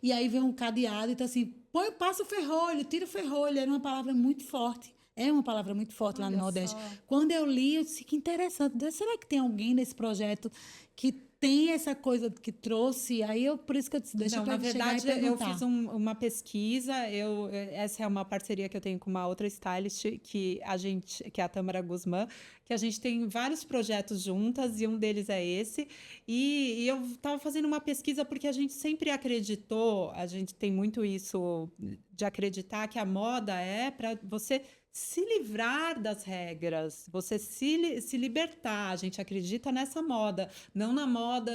E aí vem um cadeado e tá assim, passa o ferrolho, tira o ferrolho. Era uma palavra muito forte. É uma palavra muito forte lá no Olha Nordeste. só. Quando eu li, eu disse que interessante. Será que tem alguém nesse projeto que tem essa coisa que trouxe? Por isso que eu disse, deixa Não, na eu chegar e verdade, eu fiz perguntar. uma pesquisa. Essa é uma parceria que eu tenho com uma outra stylist que é a Tâmara Guzmán, que a gente tem vários projetos juntas e um deles é esse. E eu estava fazendo uma pesquisa porque a gente sempre acreditou, a gente tem muito isso de acreditar que a moda é para você se livrar das regras, você se libertar. A gente acredita nessa moda, não na moda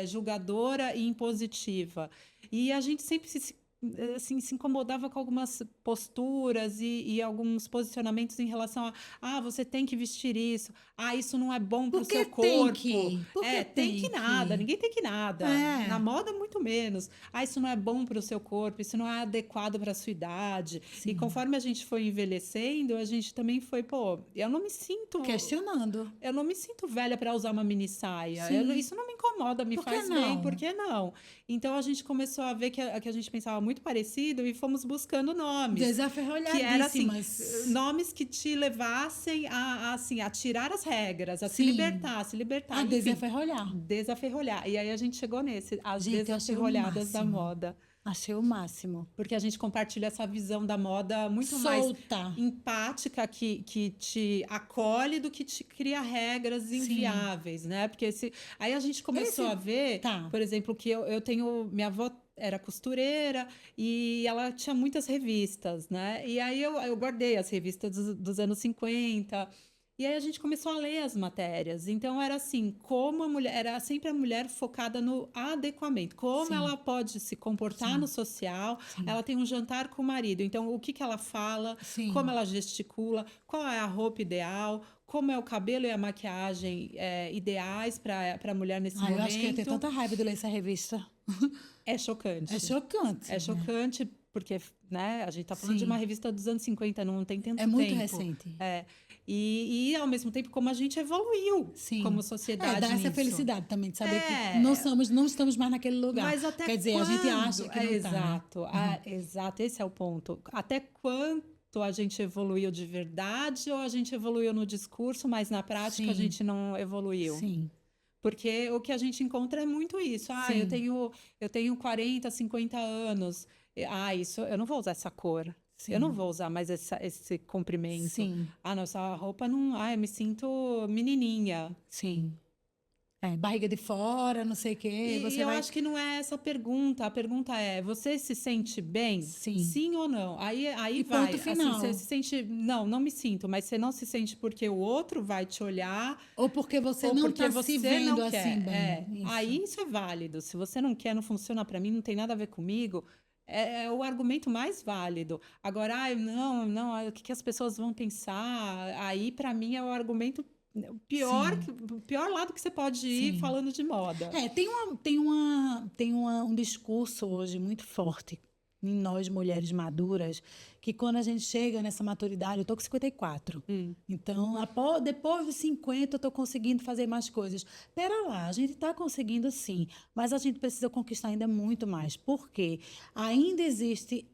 julgadora e impositiva. E a gente sempre assim, se incomodava com algumas posturas e alguns posicionamentos em relação a você tem que vestir isso, isso não é bom para o Porque seu tem corpo. que. Porque Tem que tem nada, que. ninguém tem que nada. Na É, moda, muito menos. Isso não é bom para o seu corpo, isso não é adequado para a sua idade. E sim. conforme a gente foi envelhecendo, a gente também foi, pô, Questionando. eu não me sinto velha para usar uma mini saia. Sim. Isso não me incomoda, me Por que faz bem, por não? que não? Então a gente começou a ver que a gente pensava muito parecido e fomos buscando nomes. Que era assim, Desaferrolhadíssimas. nomes que te levassem assim, a tirar as regras, Sim. a se libertar, A enfim, desaferrolhar. desaferrolhar. E aí a gente chegou nesse, as Gente, eu achei o desaferrolhadas da máximo. moda. Achei o máximo. Porque a gente compartilha essa visão da moda muito mais Solta. empática, que te acolhe do que te cria regras Sim. inviáveis, né? Porque aí a gente começou a ver, Tá. por exemplo, que eu tenho. Minha avó era costureira e ela tinha muitas revistas, né? E aí eu guardei as revistas dos anos 50. E aí a gente começou a ler as matérias. Então era assim, como a mulher, era sempre a mulher focada no adequamento, como Sim. ela pode se comportar no Sim. social. Sim. Ela tem um jantar com o marido, então o que que ela fala, como Sim. ela gesticula, qual é a roupa ideal, como é o cabelo e a maquiagem ideais para a mulher nesse Eu acho que eu ia ter momento. tanta raiva de ler essa revista. É É chocante. chocante, É né? chocante porque, né, a gente está falando de uma Sim. revista dos anos 50, não tem É tanto muito tempo. recente. É. Ao mesmo tempo, como a gente evoluiu como Sim. sociedade Dá essa nisso. felicidade também de saber que É, não estamos mais naquele lugar. mas até Quer dizer, a gente acha quando? que não tá, né? Exato, exato, esse é o ponto. Até quanto a gente evoluiu de verdade ou a gente evoluiu no discurso, mas na prática a Sim. gente não evoluiu? Sim. Porque o que a gente encontra é muito isso. Sim. Eu tenho 40, 50 anos. Isso, eu não vou usar essa cor. Eu não Sim. vou usar mais esse comprimento. Sim. Não, essa roupa não. Eu me sinto menininha. Sim. Barriga de fora, não sei o quê. E Você eu vai. acho que não é essa a pergunta. A pergunta é: você se sente bem? Sim. Sim ou não? Aí E ponto vai. Assim, final. você se sente. Não, não me sinto, mas você não se sente porque o outro vai te olhar Ou porque você ou não porque está se você vendo não assim quer. bem. Isso. Aí isso é válido. Se você não quer, não funciona para mim, não tem nada a ver comigo. É o argumento mais válido. Agora, não, não, o que as pessoas vão pensar? Aí, para mim, é o argumento Sim. o pior lado que você pode ir Sim. falando de moda. Tem um discurso hoje muito forte em nós, mulheres maduras, que quando a gente chega nessa maturidade, eu tô com 54. Então, depois dos 50, eu tô conseguindo fazer mais coisas. Pera lá, a gente está conseguindo sim, mas a gente precisa conquistar ainda muito mais. Por quê? Ainda existe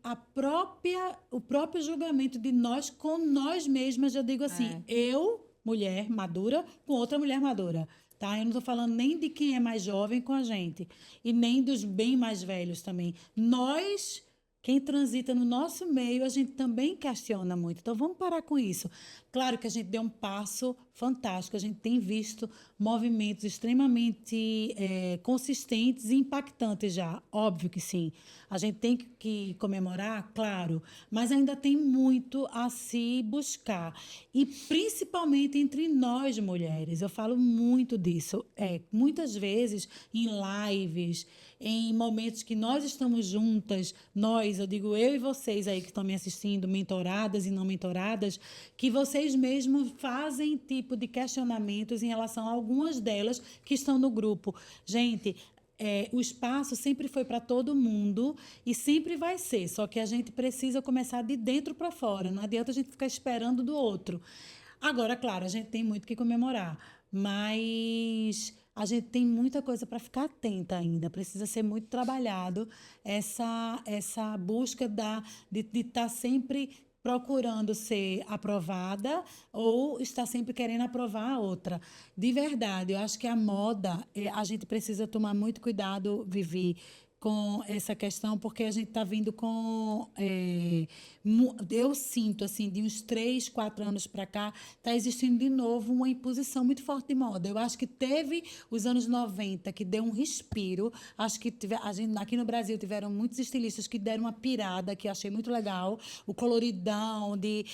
o próprio julgamento de nós com nós mesmas. Eu digo assim, É. eu, mulher madura, com outra mulher madura. Tá? Eu não estou falando nem de quem é mais jovem com a gente, e nem dos bem mais velhos também. Nós, quem transita no nosso meio, a gente também questiona muito. Então, vamos parar com isso. Claro que a gente deu um passo fantástico, a gente tem visto movimentos extremamente consistentes e impactantes já, óbvio que sim. A gente tem que comemorar, claro, mas ainda tem muito a se buscar. E principalmente entre nós, mulheres, eu falo muito disso. Muitas vezes em lives, em momentos que nós estamos juntas, eu digo eu e vocês aí que estão me assistindo, mentoradas e não mentoradas, que vocês mesmos fazem tipo de questionamentos em relação a algumas delas que estão no grupo. Gente, o espaço sempre foi para todo mundo e sempre vai ser, só que a gente precisa começar de dentro para fora, não adianta a gente ficar esperando do outro. Agora, claro, a gente tem muito que comemorar, mas a gente tem muita coisa para ficar atenta ainda. Precisa ser muito trabalhado essa busca de estar sempre procurando ser aprovada ou estar sempre querendo aprovar a outra. De verdade, eu acho que a moda, a gente precisa tomar muito cuidado, Vivi, com essa questão, porque a gente está vindo com Eu sinto, assim, de uns 3, 4 anos para cá, está existindo de novo uma imposição muito forte de moda. Eu acho que teve os anos 90 que deu um respiro. Acho que a gente, aqui no Brasil tiveram muitos estilistas que deram uma pirada, que eu achei muito legal. O coloridão, de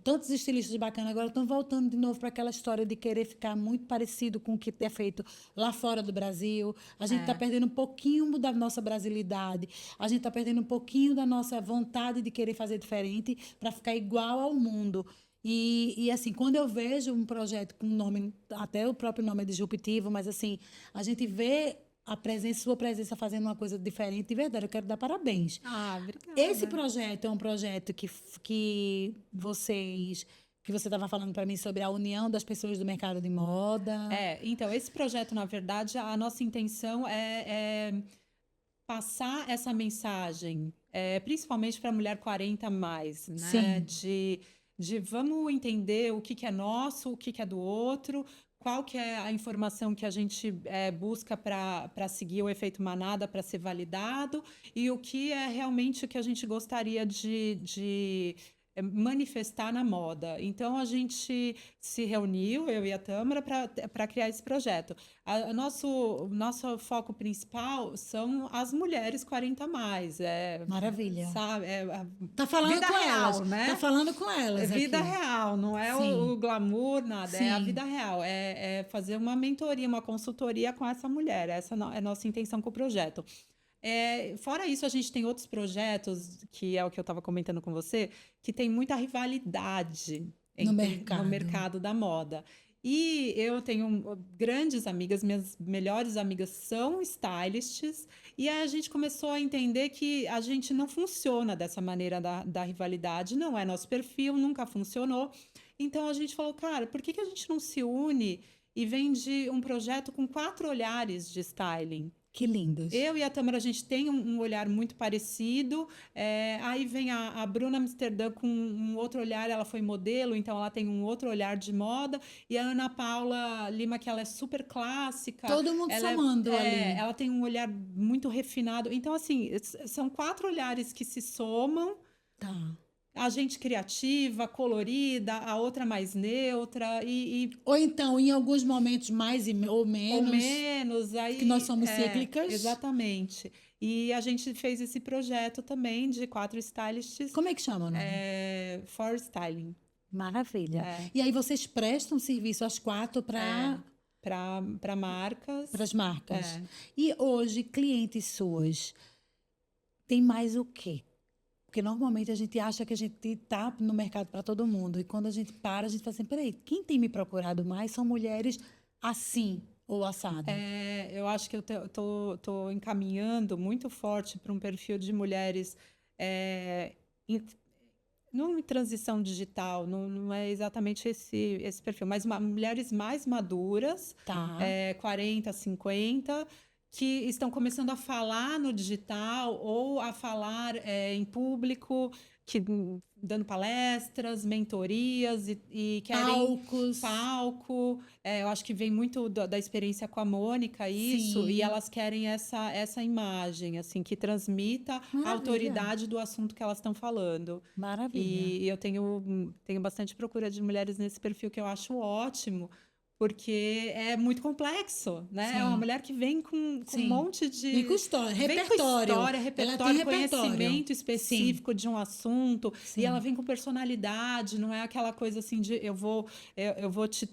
tantos estilistas bacanas, agora estão voltando de novo para aquela história de querer ficar muito parecido com o que é feito lá fora do Brasil. A gente está perdendo um pouquinho da nossa brasilidade. A gente está perdendo um pouquinho da nossa vontade de querer fazer diferente para ficar igual ao mundo. Assim, quando eu vejo um projeto com nome, até o próprio nome é disruptivo, mas assim, a gente vê sua presença fazendo uma coisa diferente, de verdade, eu quero dar parabéns. Ah, obrigada. Esse projeto é um projeto que você estava falando para mim sobre a união das pessoas do mercado de moda. Então, esse projeto, na verdade, a nossa intenção é passar essa mensagem, principalmente para a mulher 40 mais, né? De vamos entender o que é nosso, o que é do outro, qual que é a informação que a gente busca para seguir o efeito manada, para ser validado, e o que é realmente o que a gente gostaria de manifestar na moda. Então, a gente se reuniu, eu e a Tâmara, para criar esse projeto. Nosso foco principal são as mulheres 40 mais. Maravilha. Sabe? Tá falando vida com real, elas, né? Tá falando com elas vida aqui. real, não é o glamour, nada. Sim. É a vida real. É fazer uma mentoria, uma consultoria com essa mulher. Essa é a nossa intenção com o projeto. Fora isso, a gente tem outros projetos, que é o que eu estava comentando com você, que tem muita rivalidade no mercado da moda. E eu tenho grandes amigas, minhas melhores amigas são stylists, e aí a gente começou a entender que a gente não funciona dessa maneira da rivalidade, não é nosso perfil, nunca funcionou. Então a gente falou, cara, por que a gente não se une e vende um projeto com 4 olhares de styling? Que lindos. Eu e a Tâmara, a gente tem um olhar muito parecido. Aí vem a Bruna Amsterdã com um outro olhar, ela foi modelo, então ela tem um outro olhar de moda. E a Ana Paula Lima, que ela é super clássica. Todo mundo somando ali. Ela tem um olhar muito refinado. Então, assim, são 4 olhares que se somam. Tá. A gente criativa, colorida, a outra mais neutra Ou então, em alguns momentos mais ou menos. Ou menos. Aí, que nós somos cíclicas. Exatamente. E a gente fez esse projeto também de 4 stylists. Como é que chama o nome? For Styling. Maravilha. E aí vocês prestam serviço às 4 para... Para marcas. Para as marcas. E hoje, clientes suas, tem mais o quê? Porque normalmente a gente acha que a gente está no mercado para todo mundo. E quando a gente para, a gente fala assim, peraí, quem tem me procurado mais são mulheres assim ou assada. Eu acho que eu tô encaminhando muito forte para um perfil de mulheres não em transição digital, não é exatamente esse perfil, mas mulheres mais maduras, 40, 50, que estão começando a falar no digital ou a falar em público, dando palestras, mentorias e querem palco. Eu acho que vem muito da experiência com a Mônica isso. Sim. E elas querem essa imagem assim que transmita a autoridade do assunto que elas estão falando. Maravilha. E eu tenho bastante procura de mulheres nesse perfil que eu acho ótimo. Porque é muito complexo, né? Sim. É uma mulher que vem com um monte de... Vem com história, repertório. Conhecimento específico de um assunto. Sim. E ela vem com personalidade, não é aquela coisa assim de eu vou te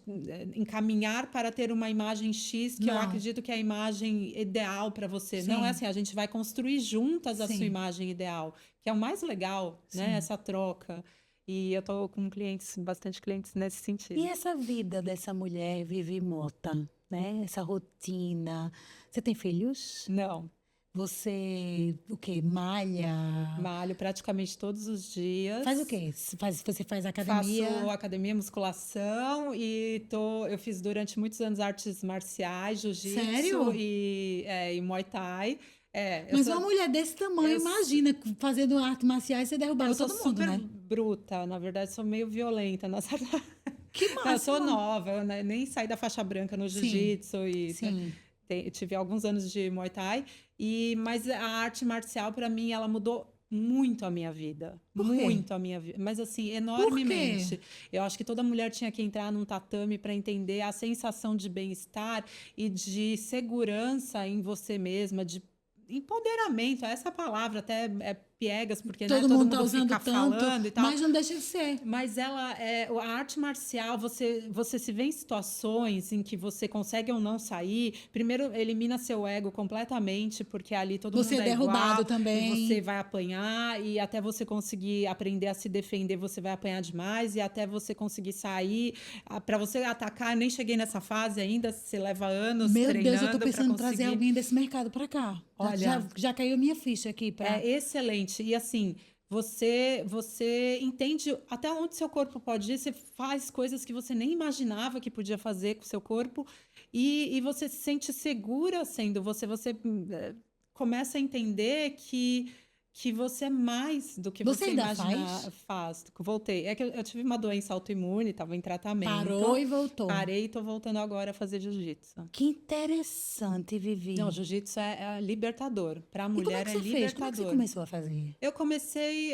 encaminhar para ter uma imagem X que eu acredito que é a imagem ideal para você. Sim. Não é assim, a gente vai construir juntas a sua imagem ideal, que é o mais legal, né? Essa troca. E eu tô com bastante clientes nesse sentido. E essa vida dessa mulher Vivi Motta, né? Essa rotina. Você tem filhos? Não. Você, o quê? Malha? Malho praticamente todos os dias. Faz o quê? Você faz academia? Faço academia, musculação e eu fiz durante muitos anos artes marciais, jiu-jitsu e Muay Thai. Mas uma mulher desse tamanho, imagina, fazendo artes marciais, você derrubava todo mundo, né? Eu sou super bruta, na verdade, sou meio violenta. Que massa! Eu sou nova, eu nem saí da faixa branca no jiu-jitsu tive alguns anos de Muay Thai, mas a arte marcial, para mim, ela mudou muito a minha vida. Por quê? Muito a minha vida. Mas, assim, Por quê? enormemente. Eu acho que toda mulher tinha que entrar num tatame para entender a sensação de bem-estar e de segurança em você mesma, de empoderamento. Essa palavra até é piegas, porque né, Todo todo mundo tá mundo usando fica tanto, falando e tal. mas não deixa de ser. Mas ela é a arte marcial, você se vê em situações em que você consegue ou não sair. Primeiro, elimina seu ego completamente, porque ali todo Você mundo é é derrubado igual, também. e você vai apanhar, e até você conseguir aprender a se defender, você vai apanhar demais, e até você conseguir sair, para você atacar, eu nem cheguei nessa fase ainda, você leva anos Meu Deus, eu tô treinando para pensando em trazer conseguir. alguém desse mercado para cá. Olha, Já caiu minha ficha aqui para. é excelente. E assim, você entende até onde seu corpo pode ir, você faz coisas que você nem imaginava que podia fazer com o seu corpo, e você se sente segura sendo você. Você começa a entender que você é mais do que Você você ainda imaginar. faz? Faz. Voltei. É que eu tive uma doença autoimune, estava em Parou tratamento. e voltou. Parei e tô voltando agora a fazer jiu-jitsu. Que interessante, Não, Vivi. jiu-jitsu é libertador. Para a E como é mulher que é você fez? Como é que você libertador. começou a fazer? Eu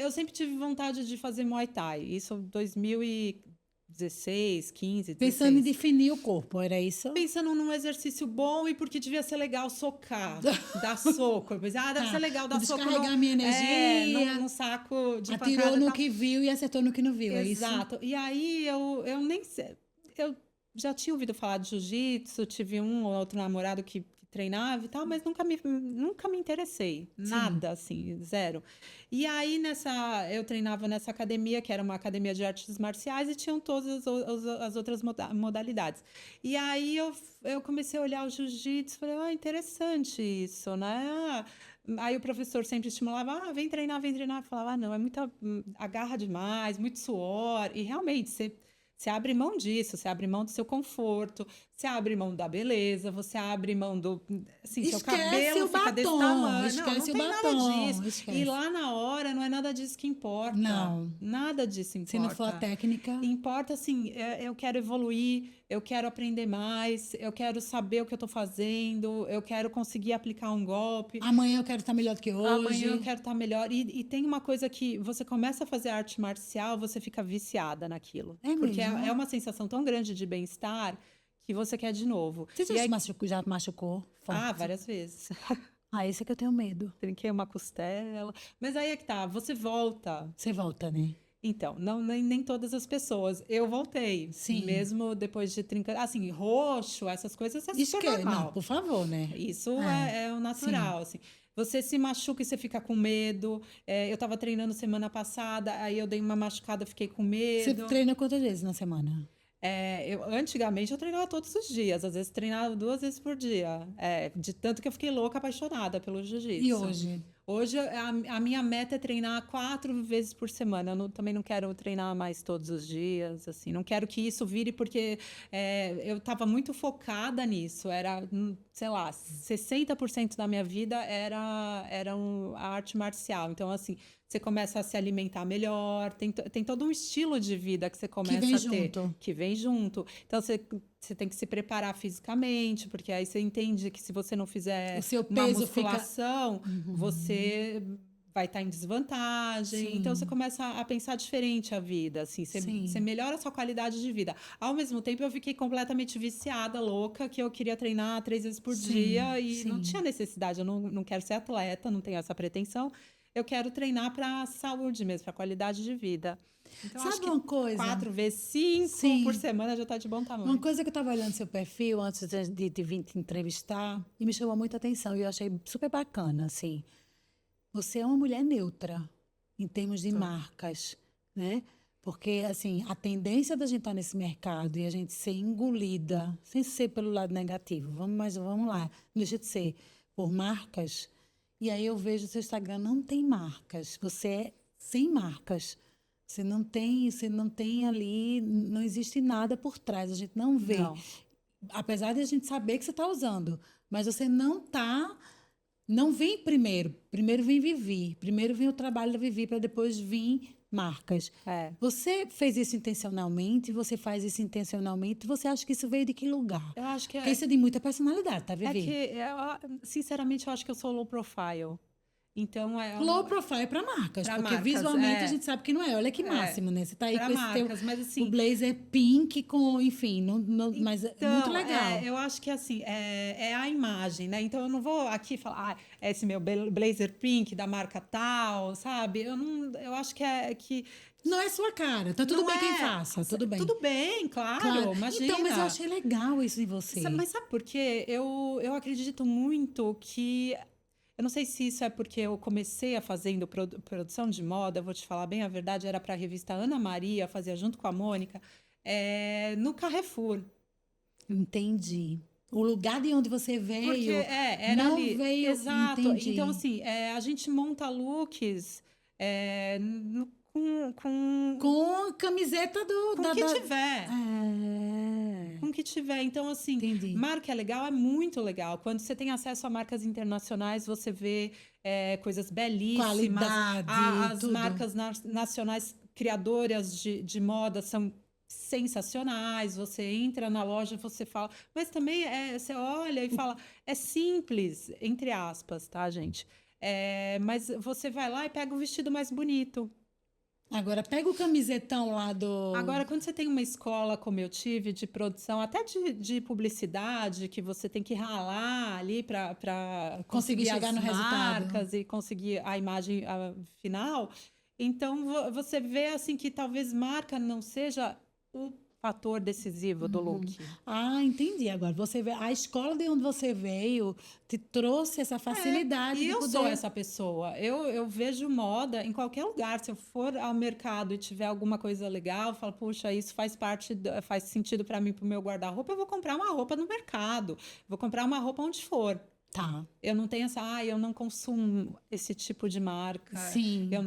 sempre tive vontade de fazer Muay Thai. Isso em 2016, 15, Pensando em 16. definir o corpo, era isso? Pensando num exercício bom e porque devia ser legal socar, dar soco. Eu pensei, deve ser Tá, legal vou dar soco descarregar minha energia. num saco de Atirou pancada e no tal. que viu e acertou no que não viu, é isso? Exato. E aí eu nem sei. Eu já tinha ouvido falar de jiu-jitsu, tive um ou outro namorado que treinava e tal, mas nunca me interessei. Sim. Nada, assim, zero. E aí eu treinava nessa academia, que era uma academia de artes marciais, e tinham todas as outras modalidades. E aí eu comecei a olhar o jiu-jitsu e falei, interessante isso, né? Aí o professor sempre estimulava, vem treinar, vem treinar. Eu falava, não, é muita, agarra demais, muito suor. E realmente, você abre mão disso, você abre mão do seu conforto, você abre mão da beleza, você abre mão do. Assim, seu Esquece cabelo o fica desse batom, tamanho. Não esquece o tem nada batom, disso. E esquece. lá na hora não é nada disso que importa. Não, Nada disso se não for a importa. técnica, Importa assim, eu quero evoluir, eu quero aprender mais, eu quero saber o que eu estou fazendo, eu quero conseguir aplicar um golpe. amanhã eu quero estar melhor do que Amanhã eu hoje. quero estar melhor. E tem uma coisa que você começa a fazer arte marcial, você fica viciada naquilo. É Porque mesmo? é uma sensação tão grande de bem-estar que você quer de novo. Você E aí, já machucou? Forte. várias vezes. Esse é que eu tenho medo. Trinquei uma costela. Mas aí é que tá, você volta. Você volta, né? Então, não, nem todas as pessoas. Eu voltei. Sim. Mesmo depois de trincar. Assim, roxo, essas coisas é super normal. Não, por favor, né? Isso é o natural, assim. Você se machuca e você fica com medo. Eu estava treinando semana passada, aí eu dei uma machucada, fiquei com Você medo. treina quantas vezes na semana? Antigamente eu treinava todos os dias, às vezes treinava 2 vezes por dia. De tanto que eu fiquei louca, apaixonada pelo jiu-jitsu. E hoje? Hoje a minha meta é treinar 4 vezes por semana. Também não quero treinar mais todos os dias, assim. Não quero que isso vire porque eu estava muito focada nisso. Era, sei lá, 60% da minha vida era a arte marcial. Então, assim, você começa a se alimentar melhor. Tem todo um estilo de vida que você começa vem a ter. junto. Que vem junto. Então, você tem que se preparar fisicamente, porque aí você entende que se você não fizer O seu uma peso musculação, você vai estar em desvantagem. Sim. Então você começa a pensar diferente a vida, assim, você melhora a sua qualidade de vida. Ao mesmo tempo, eu fiquei completamente viciada, louca, que eu queria treinar 3 vezes por dia e não tinha necessidade. Eu não quero ser atleta, não tenho essa pretensão. Eu quero treinar para saúde mesmo, para qualidade de vida. Então, Sabe acho que uma coisa? 4 vezes 5 por semana já está de bom tamanho. Uma coisa que eu estava olhando seu perfil antes de vir te entrevistar e me chamou muita atenção e eu achei super bacana, assim. Você é uma mulher neutra em termos de marcas, né? Porque, assim, a tendência da gente estar nesse mercado e a gente ser engolida, sem ser pelo lado negativo, vamos lá, não deixa de ser, por marcas. E aí eu vejo o seu Instagram, não tem marcas, você é sem marcas. Você não tem ali, não existe nada por trás, a gente não vê. Não. Apesar de a gente saber que você está usando, mas você não vem primeiro. Primeiro vem Vivi, primeiro vem o trabalho da Vivi, para depois vir marcas. Você fez isso intencionalmente, você faz isso intencionalmente, você acha que isso veio de que lugar? Eu acho que Porque isso é de muita personalidade, tá, Vivi? sinceramente, eu acho que eu sou low profile. Então, Low profile para marcas, Pra porque marcas, visualmente a gente sabe que não é. Olha que máximo, né? Você tá aí para com esse teu marcas, mas o assim, blazer pink com, enfim, mas é muito então, legal. eu acho que assim, é a imagem, né? Então eu não vou aqui falar, esse meu blazer pink da marca tal, sabe? Eu acho que Não é sua cara, tá tudo não bem quem é. faça, tudo bem. Tudo bem, Claro. claro, Então, mas eu imagina. achei legal isso em você. Mas sabe por quê? Eu acredito muito que. Eu não sei se isso é porque eu comecei a fazendo produção de moda, eu vou te falar bem a verdade, era para a revista Ana Maria, fazia junto com a Mônica, no Carrefour. Entendi. O lugar de onde você Porque veio era não ali. veio. Exato. Então, Entendi. assim, a gente monta looks Com a camiseta com o que tiver. É, Com o que tiver. Então, assim, entendi. marca é legal, é muito legal. Quando você tem acesso a marcas internacionais, você vê coisas belíssimas. Qualidade, As tudo. marcas nacionais criadoras de moda são sensacionais. Você entra na loja, você fala. Mas também você olha e fala, é simples, entre aspas, tá, gente? Mas você vai lá e pega o vestido mais bonito. Agora, pega o camisetão lá Agora, quando você tem uma escola como eu tive, de produção, até de publicidade, que você tem que ralar ali para conseguir conseguir chegar as no resultado. marcas e conseguir a imagem final, então você vê assim que talvez marca não seja o fator decisivo do Uhum. look. Ah, entendi agora. Você vê, a escola de onde você veio te trouxe essa facilidade E de eu sou poder. essa pessoa. Eu vejo moda em qualquer lugar. Se eu for ao mercado e tiver alguma coisa legal, eu falo, puxa, isso faz parte, faz sentido para mim, para o meu guarda-roupa, eu vou comprar uma roupa no mercado. Vou comprar uma roupa onde for. Tá. Eu não tenho eu não consumo esse tipo de marca. Sim. Eu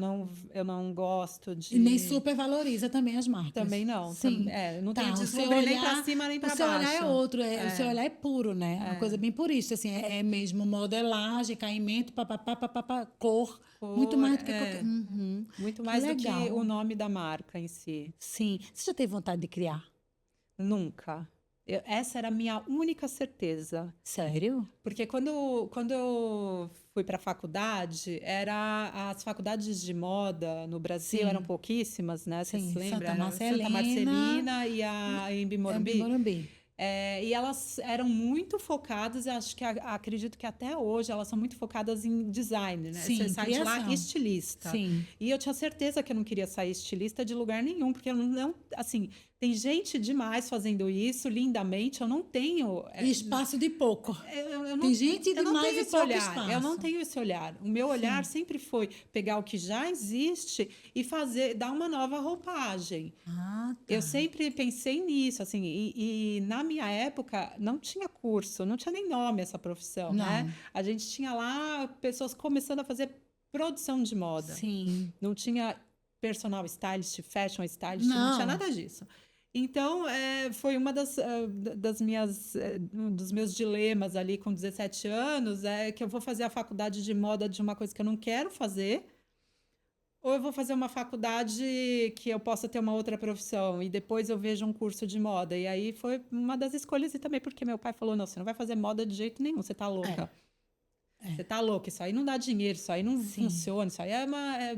não gosto E nem de. supervaloriza também as marcas. Também não. Sim. Eu não tenho Tá, deslumbre nem para cima nem o para seu olhar é baixo. outro, o seu olhar é puro, né? É uma coisa bem purista, assim, é mesmo modelagem, caimento, papapá, papapá, cor, muito Por, mais do que qualquer. Uhum. muito Que mais do que o legal. nome da marca em si. Sim. Você já teve vontade de criar? Nunca. Essa era a minha única certeza. Sério? Porque quando eu fui para a faculdade, as faculdades de moda no Brasil eram Sim. pouquíssimas, né? Você se Sim. lembra? Santa Era Santa Marcelina, Marcelina e a Embi Embi Morumbi. Morumbi. E elas eram muito focadas, acho que acredito que até hoje elas são muito focadas em design, né? Você Sim, sai de lá criação. estilista. Sim. E eu tinha certeza que eu não queria sair estilista de lugar nenhum, porque eu não, assim, tem gente demais fazendo isso lindamente, eu não tenho. E espaço de pouco. Eu Tem não, gente eu não demais tenho e esse pouco olhar. Eu não espaço. tenho esse olhar. O meu olhar Sim. sempre foi pegar o que já existe e dar uma nova roupagem. Ah, Eu tá. sempre pensei nisso, assim, e na minha época não tinha curso, não tinha nem nome essa profissão, né? Não. A gente tinha lá pessoas começando a fazer produção de moda. Sim. Não tinha personal stylist, fashion stylist, não tinha Não. nada disso. Então, foi uma das minhas, um dos meus dilemas ali com 17 anos, que eu vou fazer a faculdade de moda de uma coisa que eu não quero fazer, ou eu vou fazer uma faculdade que eu possa ter uma outra profissão e depois eu vejo um curso de moda. E aí foi uma das escolhas e também porque meu pai falou, não, você não vai fazer moda de jeito nenhum, você tá louca. Você tá louca, isso aí não dá dinheiro, isso aí não Sim. funciona, isso aí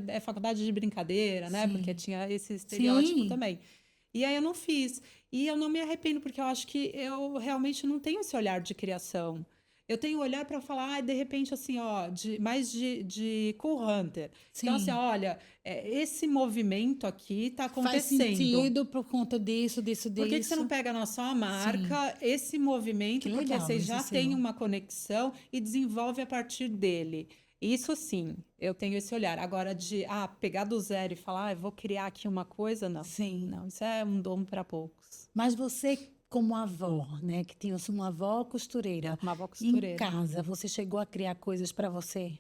é faculdade de brincadeira, né? Sim. Porque tinha esse estereótipo Sim. também. E aí eu não fiz. E eu não me arrependo, porque eu acho que eu realmente não tenho esse olhar de criação. Eu tenho olhar para falar, de repente, assim, ó, mais de cool hunter. Então, assim, Sim. olha, esse movimento aqui está Faz acontecendo. sentido por conta disso, disso, Por que você não disso. pega na sua marca esse movimento? Que Porque legal você isso já seu. tem uma conexão e desenvolve a partir dele. Isso sim, eu tenho esse olhar. Agora, de pegar do zero e falar, eu vou criar aqui uma coisa, não. Sim. Não, isso é um dom para poucos. Mas você, como avó, né, que tinha uma avó costureira, Uma avó em costureira. casa, você chegou a criar coisas para você?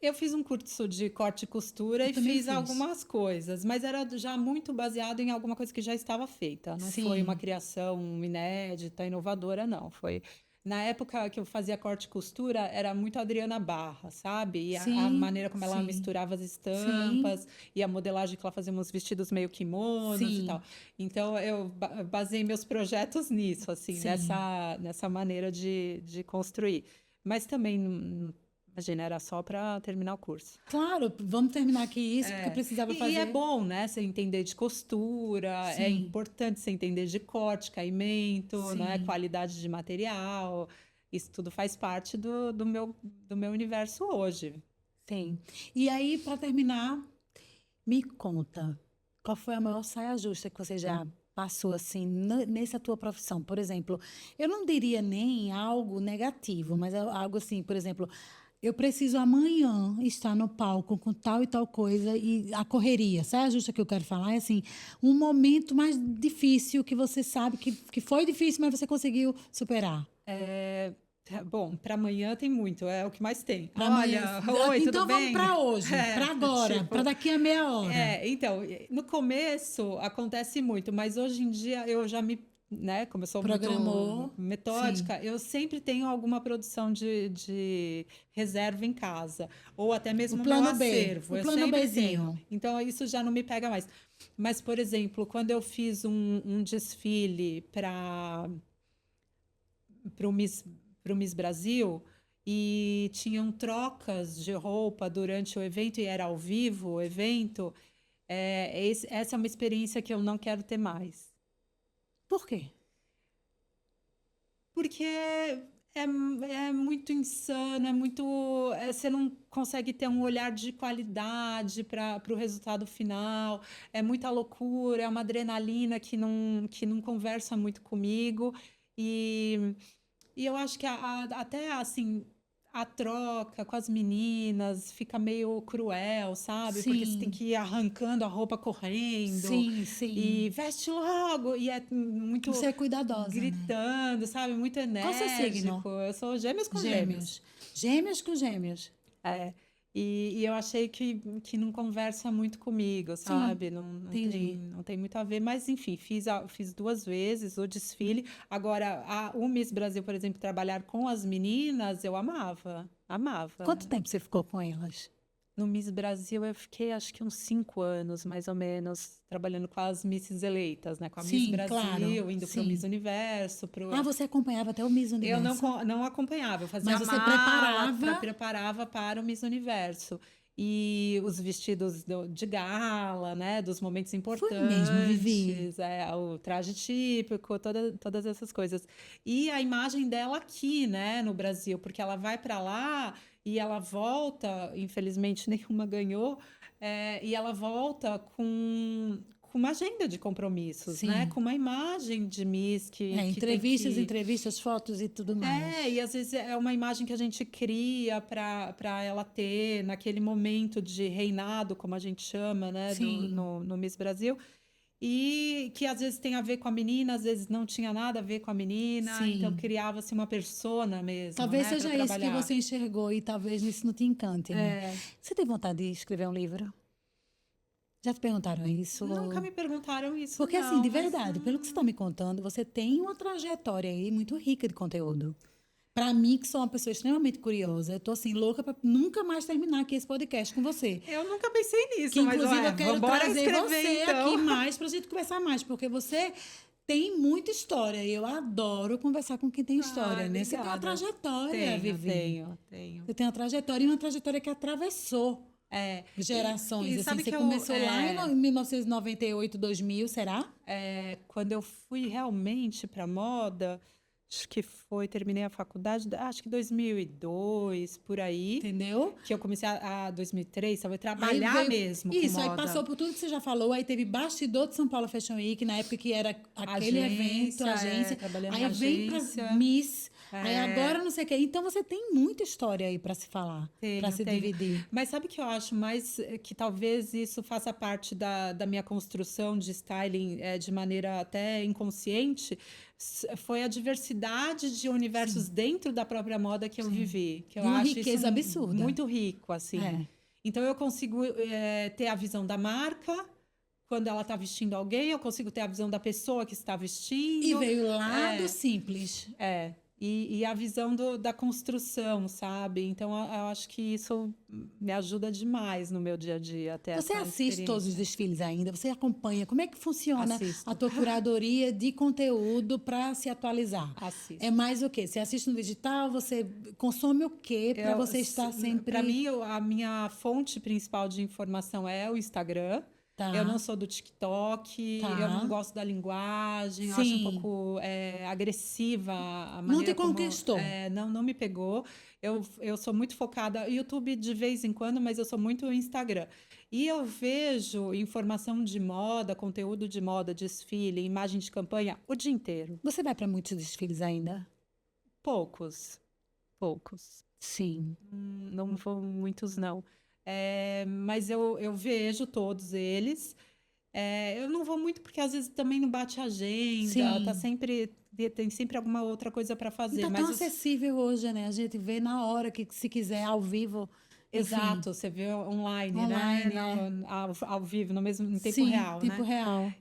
Eu fiz um curso de corte e costura Eu e também fiz fiz. algumas coisas, mas era já muito baseado em alguma coisa que já estava feita. Não foi uma Sim. criação inédita, inovadora, não. Foi na época que eu fazia corte e costura, era muito Adriana Barra, sabe? E a Sim. maneira como ela Sim. misturava as Sim. estampas e a modelagem que ela fazia uns vestidos meio kimonos e Sim. tal. Então eu baseei meus projetos nisso, assim, Sim. nessa maneira de construir. Mas também Imagina, era só para terminar o curso. Claro, vamos terminar aqui isso, porque eu precisava fazer. E é bom, né? Você entender de costura, é Sim. importante você entender de corte, caimento, né? Sim. Qualidade de material. Isso tudo faz parte do meu universo hoje. Sim. E aí, para terminar, me conta, qual foi a maior saia justa que você já passou, assim, nessa tua profissão? Por exemplo, eu não diria nem algo negativo, mas algo assim, por exemplo, eu preciso amanhã estar no palco com tal e tal coisa e a correria. Saia justa que eu quero falar é, assim, um momento mais difícil que você sabe que foi difícil, mas você conseguiu superar. Bom, para amanhã tem muito, é o que mais tem. Pra Olha, amanhã. oi, Então tudo vamos bem? para hoje, para agora, Tipo, para daqui a meia hora. então, no começo acontece muito, mas hoje em dia eu já me, né, como eu sou muito Programou, sim. metódica, eu sempre tenho alguma produção de reserva em casa, ou até mesmo O meu plano B, acervo, o eu plano sempre Bzinho. tenho. Então, isso já não me pega mais. Mas, por exemplo, quando eu fiz um desfile para o Miss Brasil e tinham trocas de roupa durante o evento e era ao vivo o evento, essa é uma experiência que eu não quero ter mais. Por quê? Porque é muito insano, você não consegue ter um olhar de qualidade para o resultado final, é muita loucura, é uma adrenalina que não conversa muito comigo. E E eu acho que até assim, a troca com as meninas fica meio cruel, sabe? Porque você tem Sim, que ir arrancando a roupa correndo sim, sim. e veste logo, e é muito Você é cuidadosa, né? gritando, sabe? Muito Qual o seu signo? enérgico. Eu sou gêmeos com gêmeos. Gêmeos. Gêmeos com gêmeos. É. E eu achei que não conversa muito comigo, Sim, sabe? entendi. Não tem muito a ver, mas enfim, fiz 2 vezes o desfile. Agora, o Miss Brasil, por exemplo, trabalhar com as meninas, eu amava, amava. Quanto tempo você ficou com elas? No Miss Brasil, eu fiquei acho que uns 5 anos, mais ou menos, trabalhando com as Misses eleitas, né? Com a Miss Sim, claro. Brasil, indo para o Miss Sim. Universo, Ah, você acompanhava até o Miss eu Universo. não acompanhava, eu fazia Mas a você mala, preparava. preparava para o Miss Universo. E os vestidos de gala, né, dos momentos Foi mesmo, Vivi. importantes, o traje típico, todas essas coisas. E a imagem dela aqui, né, no Brasil, porque ela vai para lá e ela volta, infelizmente nenhuma ganhou, e ela volta com uma agenda de compromissos, né? Sim. Com uma imagem de Miss que tem Entrevistas, que entrevistas, fotos e tudo mais. e às vezes é uma imagem que a gente cria para ela ter naquele momento de reinado, como a gente chama, né, Sim. no Miss Brasil, e que às vezes tem a ver com a menina, às vezes não tinha nada a ver com a menina, então Sim. criava-se uma persona mesmo, Talvez né, para seja isso que trabalhar. você enxergou e talvez isso não te encante, né? Você tem vontade de escrever um livro? Já te perguntaram isso? Nunca me perguntaram isso, Porque, assim, não, de mas verdade, pelo que você está me contando, você tem uma trajetória aí muito rica de conteúdo. Para mim, que sou uma pessoa extremamente curiosa, eu tô assim, louca para nunca mais terminar aqui esse podcast com você. eu nunca pensei nisso, Que, mas inclusive, eu quero vambora trazer escrever você então. aqui mais para a gente conversar mais, porque você tem muita história e eu adoro conversar com quem tem história, né? Você tem uma Obrigada. trajetória, Vivi. Tenho. Você tem uma trajetória e uma trajetória que atravessou gerações. E Assim, sabe você que começou lá em 1998, 2000, será? quando eu fui realmente para moda, acho que terminei a faculdade, acho que 2002, por aí, Entendeu? que eu comecei a 2003, sabe, Aí trabalhar veio- mesmo com Isso, aí moda. passou por tudo que você já falou, aí teve bastidor de São Paulo Fashion Week, na época que era aquele evento, agência, trabalhando em aí vem para agência. Miss, aí agora não sei o quê. Então você tem muita história aí para se falar, para se Tenho. dividir. Mas sabe o que eu acho mais que talvez isso faça parte da minha construção de styling de maneira até inconsciente, foi a diversidade de universos dentro da própria moda que eu vivi. Que eu De uma acho riqueza isso absurda. muito rico, assim. É. Então eu consigo ter a visão da marca. Quando ela está vestindo alguém, eu consigo ter a visão da pessoa que está vestindo. E veio lá do simples. e a visão da construção, sabe? Então, eu acho que isso me ajuda demais no meu dia a dia, ter Você essa assiste todos os experiência. desfiles ainda? Você acompanha? Como é que funciona a Assisto, tua curadoria de conteúdo para se atualizar? É assisto. mais o quê? Você assiste no digital? Você consome o quê para você estar Para sempre... mim, a minha fonte principal de informação é o Instagram. Eu não Tá, sou do TikTok, eu não tá. gosto da linguagem, eu acho um Sim. pouco agressiva a Não te maneira como. conquistou. Não me pegou. Eu sou muito focada. YouTube de vez em quando, mas eu sou muito Instagram. E eu vejo informação de moda, conteúdo de moda, desfile, imagem de campanha o dia inteiro. Você vai para muitos desfiles ainda? Poucos, poucos. Sim. Não vão muitos, não. Mas eu vejo todos eles. Eu não vou muito porque às vezes também não bate a agenda, Sim. tem sempre alguma outra coisa para E fazer. tá tão acessível hoje, né? A gente vê na hora que se quiser, ao vivo, enfim, Exato, você vê online, né? online, né? Ao vivo, no mesmo em tempo Sim, real, tempo né? real.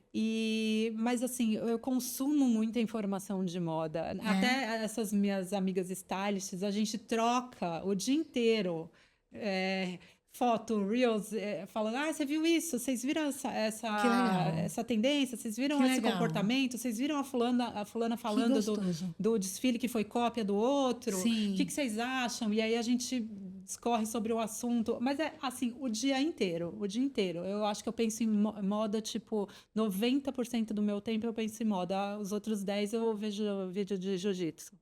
Mas assim, eu consumo muita informação de moda. É. Até essas minhas amigas stylists, a gente troca o dia inteiro. é, Foto, Reels, falando, você viu isso? Vocês viram Que legal. essa tendência? Vocês Que viram esse legal. comportamento? Vocês viram a fulana Que falando gostoso. do desfile que foi cópia do outro? O que Sim. vocês acham? E aí a gente discorre sobre o assunto. Mas é assim, o dia inteiro, o dia inteiro. Eu acho que eu penso em moda, tipo, 90% do meu tempo eu penso em moda. Os outros 10 eu vejo vídeo de jiu-jitsu.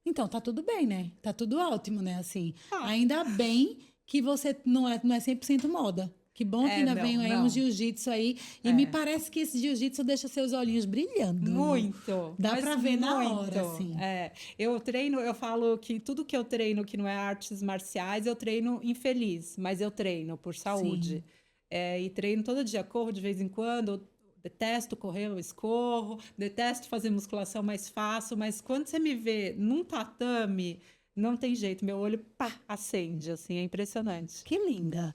Então, tá tudo bem, né? Tá tudo ótimo, né? Assim, Ah, ainda bem que você não é 100% moda. Que bom que ainda vem não, aí um não. jiu-jitsu aí. E me É. parece que esse jiu-jitsu deixa seus olhinhos brilhando. Muito, Dá mas pra ver na muito. hora, assim. Eu treino, eu falo que tudo que eu treino que não é artes marciais, eu treino infeliz, mas eu treino por Sim. saúde. E treino todo dia, corro de vez em quando, detesto correr, eu escorro, detesto fazer musculação, mas faço. Mas quando você me vê num tatame, não tem jeito, meu olho pá, acende, assim, é impressionante. Que linda.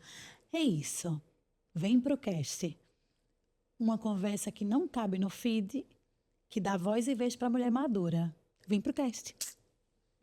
É isso. Vem pro cast. Uma conversa que não cabe no feed, que dá voz e vez pra mulher madura. Vem pro cast.